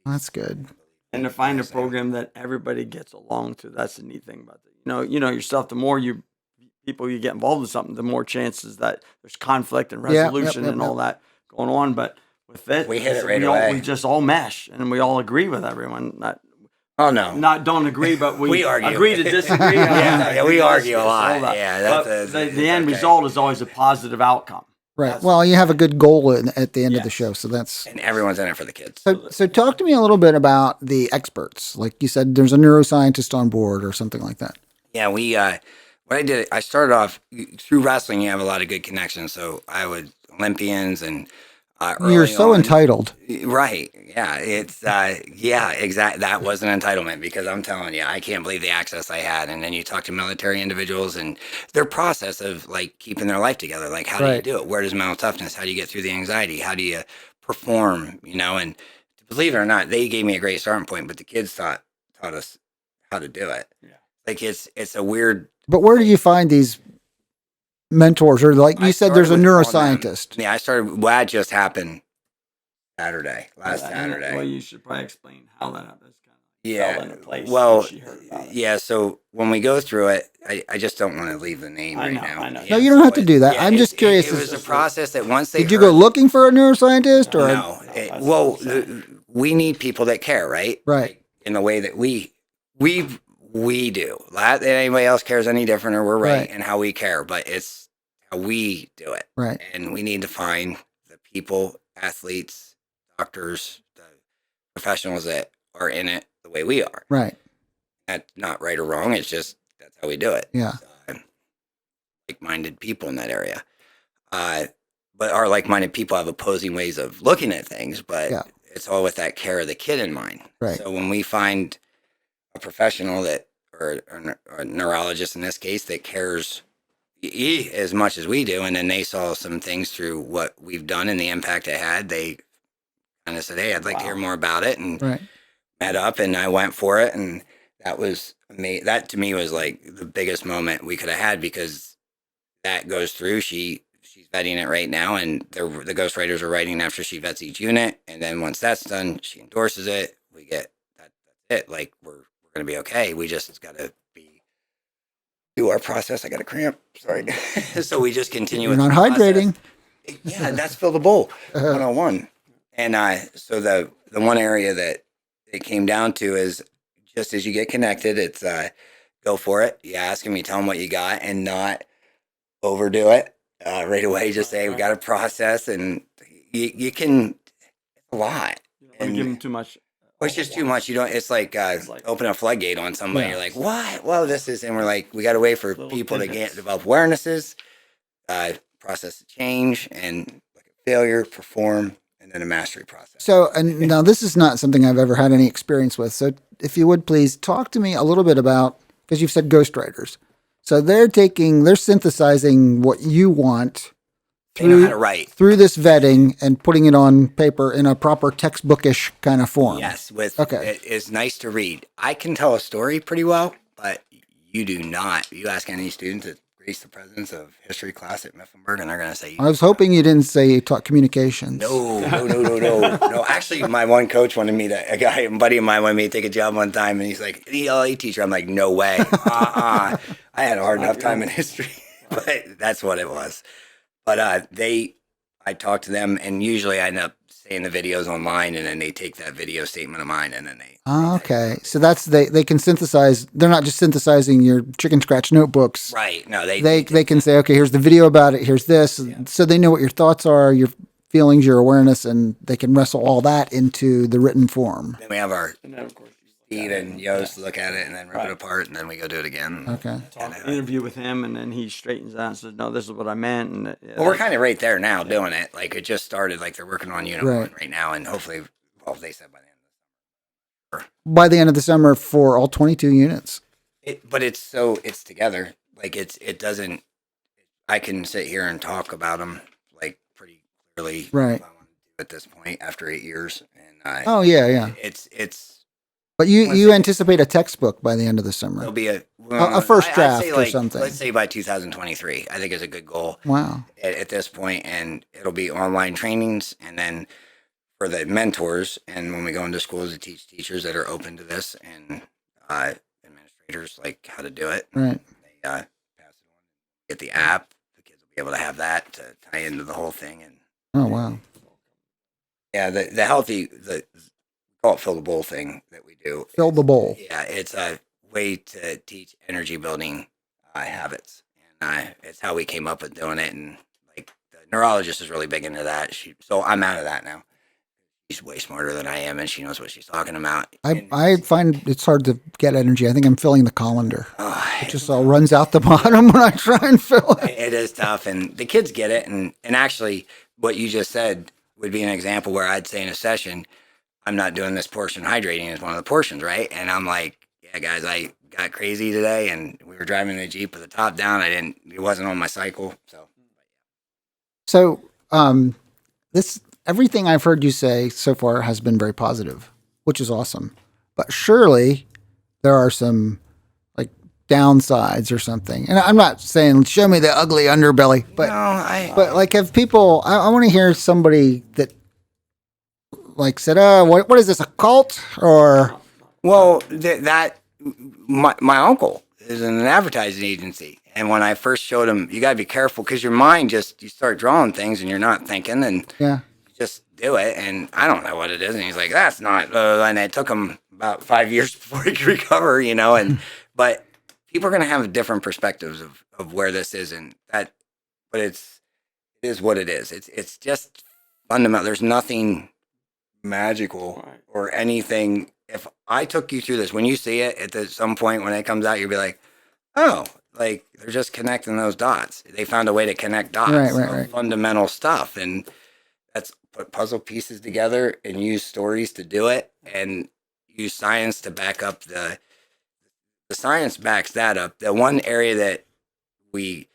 That's good. And to find a program that everybody gets along to, that's the neat thing about it. Yourself, the more people you get involved in something, the more chances that there's conflict and Yeah, resolution and all that going on. But with it, We hit it right away. we just all mesh and we all agree with everyone. Oh, no. Not don't agree, but we argue. agree to disagree. Yeah, we argue a It's all lot. that. Yeah, But the end result is always a positive outcome. Right. Well, you have a good goal at the end of the Yes. show, so that's. And everyone's in it for the kids. So talk to me a little bit about the experts. Like you said, there's a neuroscientist on board or something like that. Yeah, what I did, I started off through wrestling. You have a lot of good connections. So I would Olympians and You're so on, entitled. Right. Yeah. It's, yeah, exactly. That was an entitlement because I'm telling you, I can't believe the access I had. And then you talk to military individuals and their process of like keeping their life together. Like, how do you Right. do it? Where does mental toughness? How do you get through the anxiety? How do you perform? And believe it or not, they gave me a great starting point, but the kids taught us how to do it. Yeah. Like it's a weird. But where do you find these mentors? Or like you I said, there's a started with calling them- neuroscientist. Yeah, I started. Well, that just happened last And, Saturday. Well, you should probably explain how that happens. Yeah. Fell into place Well, when she heard about it. yeah. So when we go through it, I just don't want to leave the name I right know, now. I know. No, you don't have to do that. I'm just it- curious It, as- was a process that once they Did you heard- go looking for a neuroscientist or? No. that's Well, what I'm saying. we need people that care, right? Right. In the way that we do. Not that anybody else cares any different, or we're right, Right. in how we care, but it's how we do it. Right. And we need to find the people, athletes, doctors, the professionals that are in it the way we are. Right. That's not right or wrong. It's just that's how we do it. Yeah. Like-minded people in that area. But our like-minded people have opposing ways of looking at things, but Yeah. it's all with that care of the kid in mind. Right. So when we find a professional or a neurologist in this case that cares as much as we do, and then they saw some things through what we've done and the impact it had, they kind of said, "Hey, I'd like to hear more about it," and Right. met up, and I went for it, and that was that to me was like the biggest moment we could have had because that goes through. She's vetting it right now, and the ghostwriters are writing after she vets each unit, and then once that's done, she endorses it. We get that's it. Like we're gonna be okay. We just gotta do our process. I got a cramp. Sorry. So we just continue. You're with not the process. hydrating. Yeah, that's fill the bowl 101. And so the one area that it came down to is just as you get connected, it's go for it. You ask them, you tell them what you got, and not overdo it right away. Just say we got a process, and you can. It's a lot. Don't give them too much. Well, it's just too much. You don't. It's like open a floodgate on somebody. Yeah. You're like, what? Well, this is, and we're like, we got to wait for Little people to tidbits. develop awarenesses, process the change, and like a failure, perform, and then a mastery process. So, and now this is not something I've ever had any experience with. So, if you would please talk to me a little bit about, because you've said ghostwriters. So they're synthesizing what you want They know how to write. through this vetting and putting it on paper in a proper textbookish kind of form. Yes, Okay. It is nice to read. I can tell a story pretty well, but you do not. You ask any student to grace the presence of history class at Mifflinburg, and they're going to say, I was hoping you didn't say you taught communications. No. No, actually, my one coach wanted me to, a buddy of mine wanted me to take a job one time, and he's like, the ELA teacher. I'm like, no way. I had a hard enough time in history, but that's what it was. But I talk to them, and usually I end up saying the videos online, and then they take that video statement of mine, and then they. Oh, okay. So that's, they can synthesize, they're not just synthesizing your chicken scratch notebooks. Right. No, They can say, okay, here's the video about it, here's this. So they know what your thoughts are, your feelings, your awareness, and they can wrestle all that into the written form. Then we have our And then, of course, Steve and Yost look at it, and then rip it apart, and then we go do it again. Okay. interview with him, and then he straightens out and says, "No, this is what I meant." And Well, we're kind of right there now doing it. Like it just started. Like they're working on unit one right now, and hopefully, well, they said by the end. By the end of the summer for all 22 units. But it's together. Like it doesn't. I can sit here and talk about them like pretty clearly. Right. What I want to do at this point after 8 years, and Oh, yeah, yeah. it's But you anticipate a textbook by the end of the summer. there'll be A first I'd draft say or like, something. let's say by 2023, I think is a good goal Wow. at this point, and it'll be online trainings, and then for the mentors, and when we go into schools to teach teachers that are open to this, and administrators like how to do it. Right. They pass it on, get the app. The kids will be able to have that to tie into the whole thing, and Oh, wow. yeah, the healthy we call it fill the bowl thing that we do. Fill the bowl. Yeah, it's a way to teach energy building habits, and it's how we came up with doing it. And like the neurologist is really big into that. So I'm out of that now. She's way smarter than I am, and she knows what she's talking about. I find it's hard to get energy. I think I'm filling the colander. It It's just all runs out the bottom when I try and fill it. it is tough, and the kids get it. And actually, what you just said would be an example where I'd say in a session, I'm not doing this portion hydrating is one of the portions, right? And I'm like, yeah, guys, I got crazy today, and we were driving the Jeep with the top down. It wasn't on my cycle, so. So, this everything I've heard you say so far has been very positive, which is awesome. But surely there are some like downsides or something. And I'm not saying show me the ugly underbelly, but No, but like if people, I want to hear somebody that like said, "Oh, what is this, a cult?" Or well, my uncle is in an advertising agency, and when I first showed him, you got to be careful because your mind you start drawing things and you're not thinking, and yeah, just do it. And I don't know what it is, and he's like, "That's not." And it took him about 5 years before he could recover, And but people are going to have different perspectives of where this is, and that, but it is what it is. It's just fundamental. There's nothing magical or anything. If I took you through this, when you see it at some point when it comes out, you'll be like, oh, like they're just connecting those dots. They found a way to connect dots, Right. fundamental stuff, and that's put puzzle pieces together and use stories to do it, and use science to back up the science backs that up. The one area that we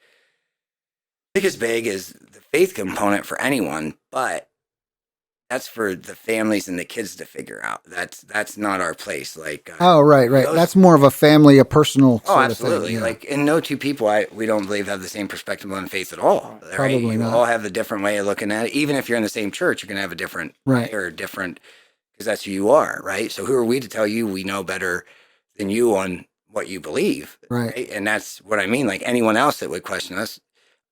think is big is the faith component for anyone, but that's for the families and the kids to figure out. That's not our place. Like, oh, right. That's more of a family, a personal oh, sort absolutely. of thing. Yeah. Like, and no two people, we don't believe have the same perspective on faith at all. Right? Probably You not. all have a different way of looking at it. Even if you're in the same church, you're going to have a different Right. way or different, because that's who you are, right? So who are we to tell you we know better than you on what you believe, Right. And that's what I mean. Like anyone else that would question us,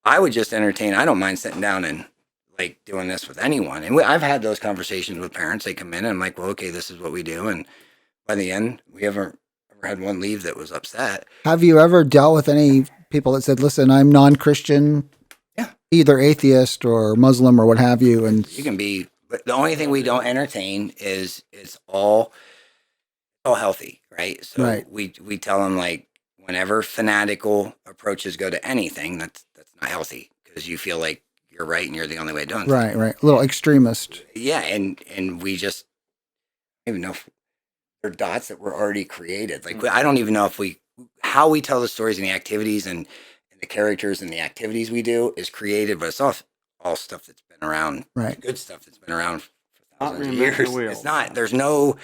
I would just entertain. I don't mind sitting down and like doing this with anyone. And I've had those conversations with parents. They come in and I'm like, well, okay, this is what we do. And by the end, we haven't ever had one leave that was upset. Have you ever dealt with any people that said, listen, I'm non-Christian, Yeah. either atheist or Muslim or what have you? And You can be, but the only thing we don't entertain is it's all healthy, right? So Right. we tell them like whenever fanatical approaches go to anything, that's not healthy because you feel like you're right and you're the only way doing things. right. A little extremist. Yeah, and we just I don't even know if they're dots that were already created. Like I don't even know if how we tell the stories and the activities and the characters and the activities we do is created, but it's all stuff that's been around, Right. good stuff that's been around for Not thousands of reinvent the years. wheel. It's not. There's no.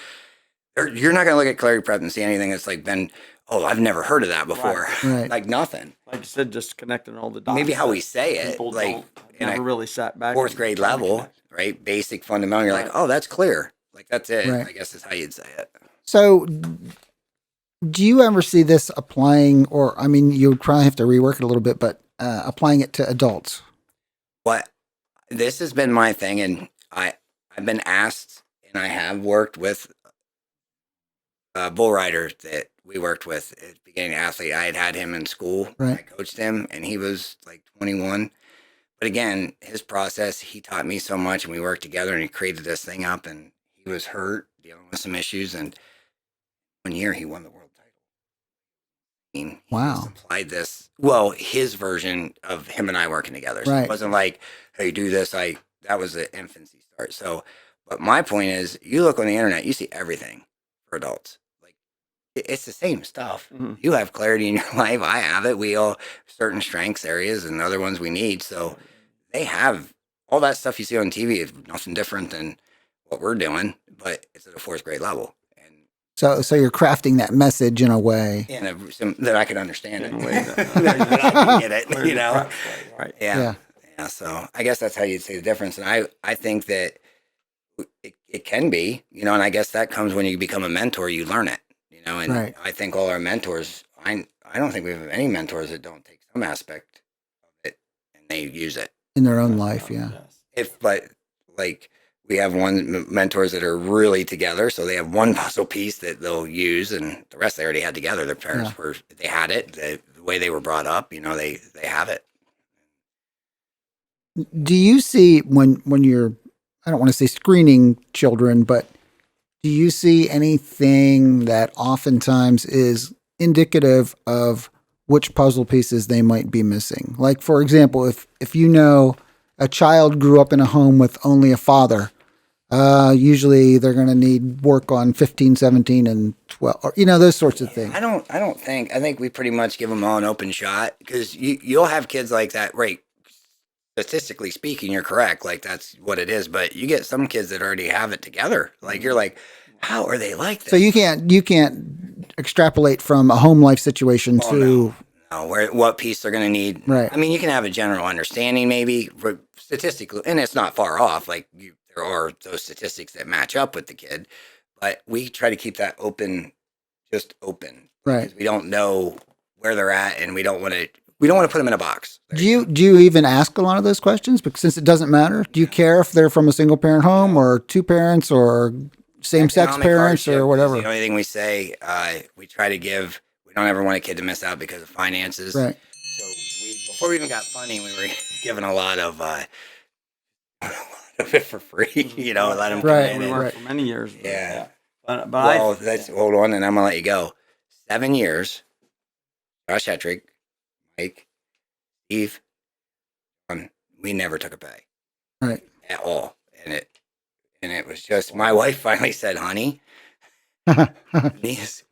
You're not going to look at Clarity Prep and see anything that's like been. Oh, I've never heard of that before. Right. Like nothing. Like you said, just connecting all the dots. Maybe how that we say it, people like don't- in never a really sat back. fourth and grade tried to level, connect. right? Basic fundamental. You're like, oh, that's clear. Like that's it. Right. I guess is how you'd say it. So do you ever see this applying, or, I mean, you would probably have to rework it a little bit, but applying it to adults? What this has been my thing, and I've been asked, and I have worked with a bull rider that we worked with at the beginning athlete. I had him in school. Right. I coached him, and he was like 21. But again, his process, he taught me so much, and we worked together, and he created this thing up, and he was hurt, dealing with some issues, and 1 year he won the world title. I mean, he Wow. just applied this, well, his version of him and I working together. So Right. it wasn't like, hey, do this. That was the infancy start. So, but my point is, you look on the internet, you see everything for adults. Like it's the same stuff. Mhm. You have clarity in your life. I have it. We all certain strengths areas and other ones we need. So they have all that stuff you see on TV is nothing different than what we're doing, but it's at a fourth grade level. And So you're crafting that message in a way. that I can understand it. In a way that- that I can get it, you know? Right. Yeah. Yeah. So I guess that's how you'd say the difference. And I think that it can be, you know, and I guess that comes when you become a mentor, you learn it, you know, and Right. I think all our mentors, I don't think we have any mentors that don't take some aspect of it and they use it. In their own life, yeah. But like we have mentors that are really together. So they have one puzzle piece that they'll use and the rest they already had together. Their parents they had it, the way they were brought up, you know, they have it. Do you see when you're, I don't want to say screening children, but do you see anything that oftentimes is indicative of which puzzle pieces they might be missing? Like, for example, if you know a child grew up in a home with only a father, usually they're going to need work on 15, 17, and 12, or, you know, those sorts of things. I think we pretty much give them all an open shot because you'll have kids like that, right? Statistically speaking, you're correct. Like that's what it is. But you get some kids that already have it together. Like you're like, how are they like this? So you can't extrapolate from a home life situation to what piece they're going to need. Right. I mean, you can have a general understanding, maybe statistically, and it's not far off. Like there are those statistics that match up with the kid, but we try to keep that open, just open. Right. Because we don't know where they're at, and we don't want to put them in a box. Do you even ask a lot of those questions? Because since it doesn't matter, do you care if they're from a single parent home or two parents or same sex Economic parents hardship or is whatever? the only thing we say, we try to give. We don't ever want a kid to miss out because of finances. Right. So before we even got funding, we were given a lot of it for free. You know, let them Right, come in. We and- worked for many years. Yeah. But Well, hold on, and I'm gonna let you go. 7 years. Josh Hetrick, Mike, Steve, we never took a pay Right. at all, and it was just my wife finally said, "Honey,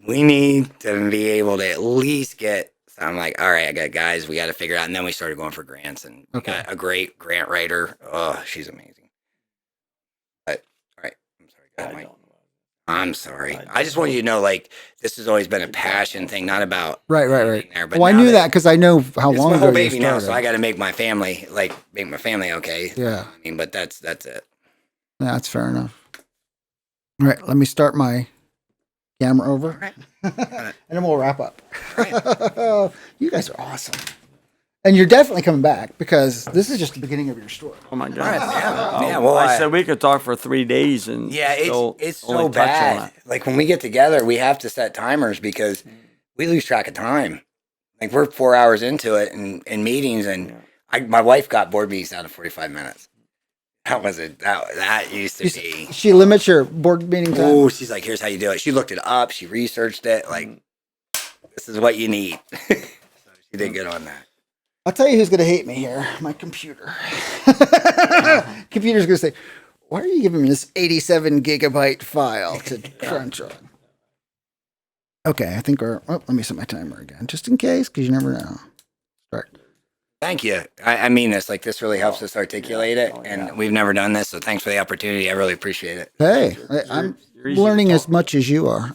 we need to be able to at least get." So I'm like, "All right, I got guys, we got to figure it out." And then we started going for grants, and we Okay. got a great grant writer. Oh, she's amazing. But all right, I'm sorry, go ahead, Mike. I'm sorry. I just want you to know, like, this has always been a passion thing, not about Right. anything there, but Well, I now knew that because I know how it's long my ago whole you baby now, started. so I got to make my family okay. Yeah. I mean, but that's it. Yeah, that's fair enough. All right, let me start my camera over, Right. and then we'll wrap up. Right. You guys are awesome. And you're definitely coming back because this is just the beginning of your story. Oh my God! Right, yeah. Oh, Yeah, well, I said we could talk for 3 days and Yeah, still it's only so touch on bad. it. Like when we get together, we have to set timers because we lose track of time. Like we're 4 hours into it in meetings, and my wife got board meetings down to 45 minutes. That was it. That used to be. She limits your board meeting time. Oh, she's like, here's how you do it. She looked it up. She researched it. Like, this is what you need. So she did good on that. I'll tell you who's going to hate me here. My computer. Computer's going to say, why are you giving me this 87 gigabyte file to crunch on? Okay, I think let me set my timer again, just in case, because you never know. Start. Thank you. I mean this. Like, this really helps us articulate it. And we've never done this. So thanks for the opportunity. I really appreciate it. Hey, I'm You're easy to learning talk as much as you are.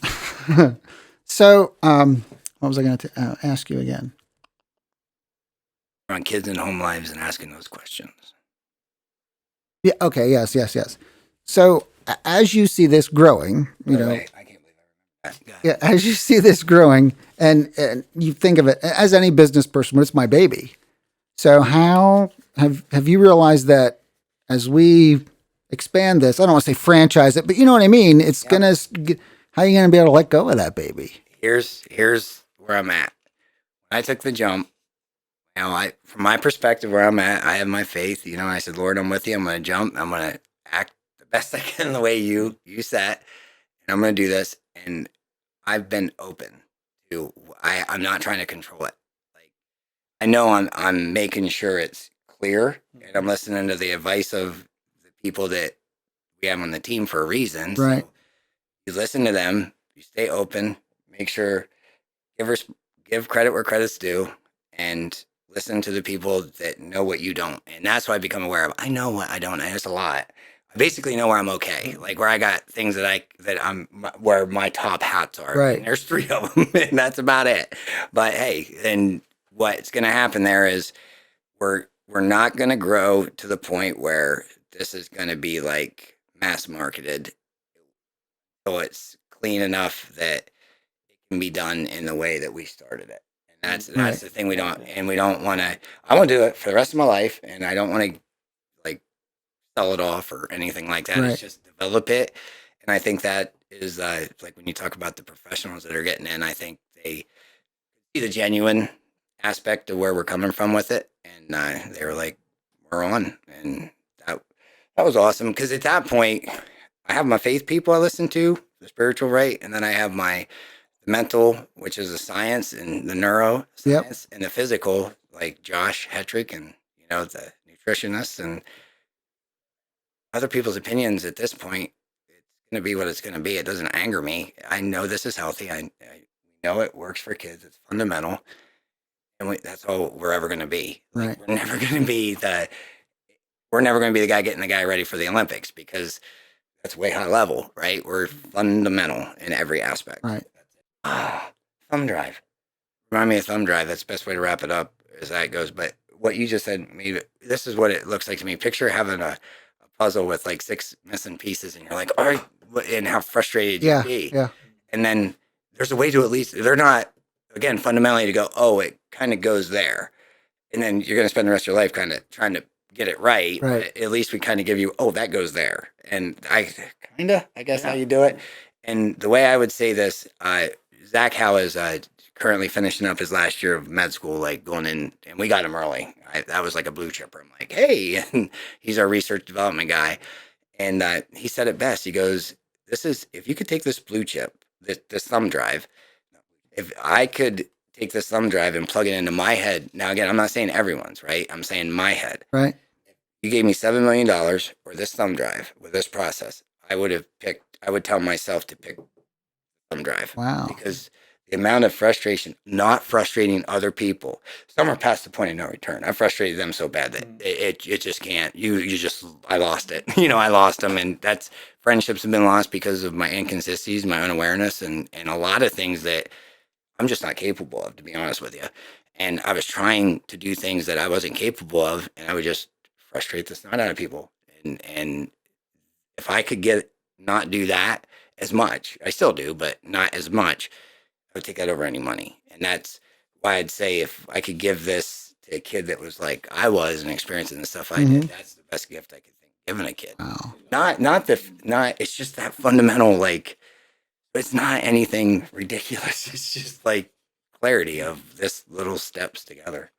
So, what was I going to ask you again? On kids and home lives and asking those questions. Yeah. Okay. Yes. So, as you see this growing, you know, I can't believe I remember that. yeah, as you see this growing, and you think of it as any business person, but it's my baby. So, how have you realized that as we expand this, I don't want to say franchise it, but you know what I mean? It's gonna. How are you gonna be able to let go of that baby? Here's where I'm at. When I took the jump, you know, from my perspective, where I'm at, I have my faith. You know, I said, Lord, I'm with you. I'm going to jump. I'm going to act the best I can the way you said, and I'm going to do this. And I've been open to. I'm not trying to control it. Like I know I'm making sure it's clear, and I'm listening to the advice of the people that we have on the team for a reason. Right. So you listen to them. You stay open. Make sure give credit where credit's due, and listen to the people that know what you don't. And that's what I become aware of. I know what I don't, and it's a lot. I basically know where I'm okay, like where I got things where my top hats are. Right. And there's 3 of them, and that's about it. But hey, and what's going to happen there is we're not going to grow to the point where this is going to be like mass marketed, so it's clean enough that it can be done in the way that we started it. And that's the thing we don't want to. I want to do it for the rest of my life, and I don't want to like sell it off or anything like that. Right. It's just develop it, and I think that is like when you talk about the professionals that are getting in, I think they see the genuine aspect of where we're coming from with it, and they were like, "We're on," and that was awesome because at that point, I have my faith people I listen to, the spiritual, right, and then I have the mental, which is the science and the neuro science, and the physical, like Josh Hetrick and the nutritionists and other people's opinions. At this point, it's going to be what it's going to be. It doesn't anger me. I know this is healthy. I know it works for kids. It's fundamental, and that's all we're ever going to be. Right. We're never going to be the guy getting the guy ready for the Olympics, because that's way high level, right? We're fundamental in every aspect. Right. Thumb drive. Remind me of thumb drive. That's the best way to wrap it up as that goes. But what you just said, maybe this is what it looks like to me. Picture having a puzzle with like 6 missing pieces, and you're like, all right, and how frustrated you'd be. Yeah. And then there's a way to, at least, they're not, again, fundamentally to go, oh, it kind of goes there. And then you're going to spend the rest of your life kind of trying to get it right. Right. But at least we kind of give you, oh, that goes there. And I guess how you do it. And the way I would say this, Zach Howe is currently finishing up his last year of med school, like going in, and we got him early. That was like a blue chipper. I'm like, hey, and he's our research development guy. And he said it best. He goes, if you could take this blue chip, this thumb drive, if I could take this thumb drive and plug it into my head. Now, again, I'm not saying everyone's, right? I'm saying my head. Right. You gave me $7 million for this thumb drive with this process, I would tell myself to pick thumb drive. Wow. Because the amount of frustration, not frustrating other people. Some are past the point of no return. I frustrated them so bad that it just can't. I lost it. I lost them, and that's friendships have been lost because of my inconsistencies, my unawareness, and a lot of things that I'm just not capable of, to be honest with you. And I was trying to do things that I wasn't capable of, and I would just frustrate the snot out of people. And if I could not do that as much, I still do, but not as much, I would take that over any money. And that's why I'd say if I could give this to a kid that was like I was and experiencing the stuff I did, that's the best gift I could think of giving a kid. Wow. Not it's just that fundamental, like, it's not anything ridiculous. It's just like clarity of this little steps together.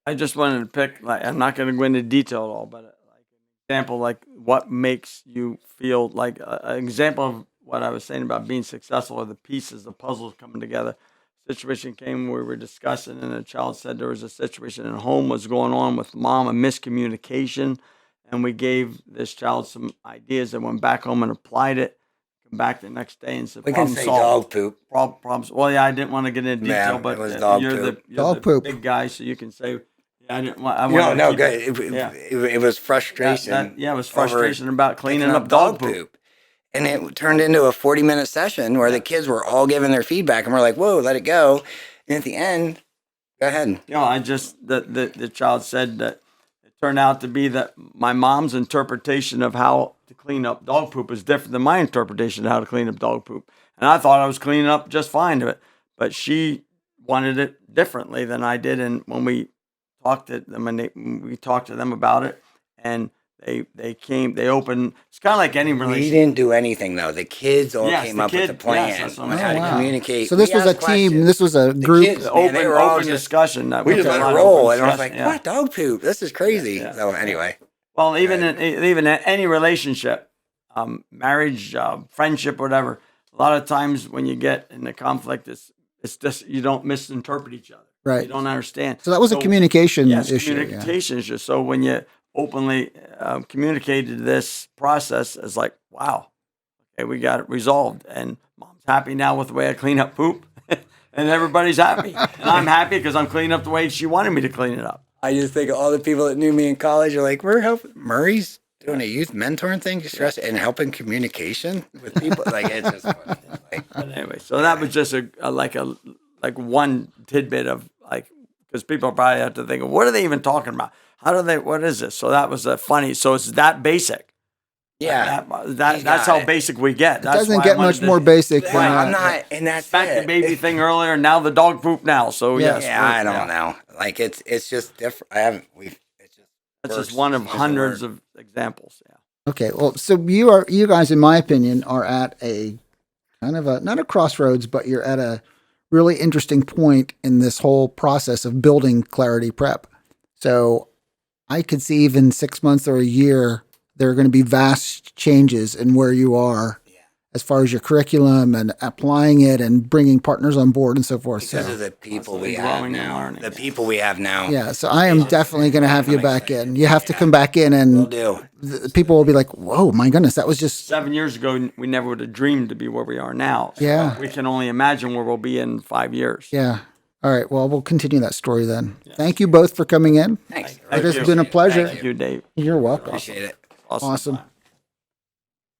I just wanted to pick, like, I'm not going to go into detail at all, but like an example, like what makes you feel like an example of what I was saying about being successful, or the pieces, the puzzles coming together. Situation came where we were discussing, and a child said there was a situation in home was going on with mom, a miscommunication, and we gave this child some ideas that went back home and applied it. Come back the next day and said, We can problem say solved. dog poop. Problems. Well, yeah, I didn't want to get into detail, Yeah, but it was dog you're poop. the Dog poop. big guy, so you can say, yeah, I didn't want. I wanted to No, keep good. It was frustration. it was frustration about cleaning picking up dog poop. And it turned into a 40-minute session where the kids were all giving their feedback, and we're like, whoa, let it go. And at the end, go ahead. I just the child said that it turned out to be that my mom's interpretation of how to clean up dog poop is different than my interpretation of how to clean up dog poop. And I thought I was cleaning up just fine, but she wanted it differently than I did. And when we talked to them, we talked to them about it, and they opened. It's kind of like any We relationship. didn't do anything, though. The kids all came up with the plan that's what I'm on how saying. to communicate. So this We was a asked team. questions. This was a The group. kids, man, they were all Open just, discussion. we just let it roll. And I was like, yeah. what? Dog poop? This is crazy. Yeah. So anyway. Well, even in any relationship, marriage, friendship, whatever. A lot of times when you get in a conflict, it's just you don't misinterpret each other. Right. You don't understand. So that was a communication Yes, issue. communication issue. So when you openly communicated this process, it's like, wow, okay, we got it resolved, and mom's happy now with the way I clean up poop, and everybody's happy, and I'm happy because I'm cleaning up the way she wanted me to clean it up. I just think all the people that knew me in college are like, we're helping. Murray's doing a youth mentoring thing, stress and helping communication with people. Like it's just funny. Like, But anyway, so that was just like one tidbit of like, because people probably have to think, what are they even talking about? What is this? So that was funny. So it's that basic. yeah, That's how basic we get. It That's doesn't why I get wanted much to more basic than right. that. I'm not, and that's Back it. the baby thing earlier, and now the dog poop now. So Yeah. yes, Yeah, I don't know. Like it's just different. It's just. That's just worse. one of Use the hundreds word. of examples. Yeah. Okay, well, so you guys, in my opinion, are at a kind of not a crossroads, but you're at a really interesting point in this whole process of building Clarity Prep. So I could see even 6 months or a year, there are going to be vast changes in where you are as far as your curriculum and applying it and bringing partners on board and so forth. Because So of the people we Constantly have growing and now. learning. The people we have now. yeah, so I am definitely going to have you I'm back excited. in. You have to Yeah. come back in, Will and do. people will be like, "Whoa, my goodness, that was just." 7 years ago, we never would have dreamed to be where we are now. So Yeah. we can only imagine where we'll be in 5 years. Yeah. All right. Well, we'll continue that story then. Thank you both for coming in. Thanks. It has you. been a pleasure. Thank you, Dave. You're welcome. Appreciate it. Awesome. Awesome. time.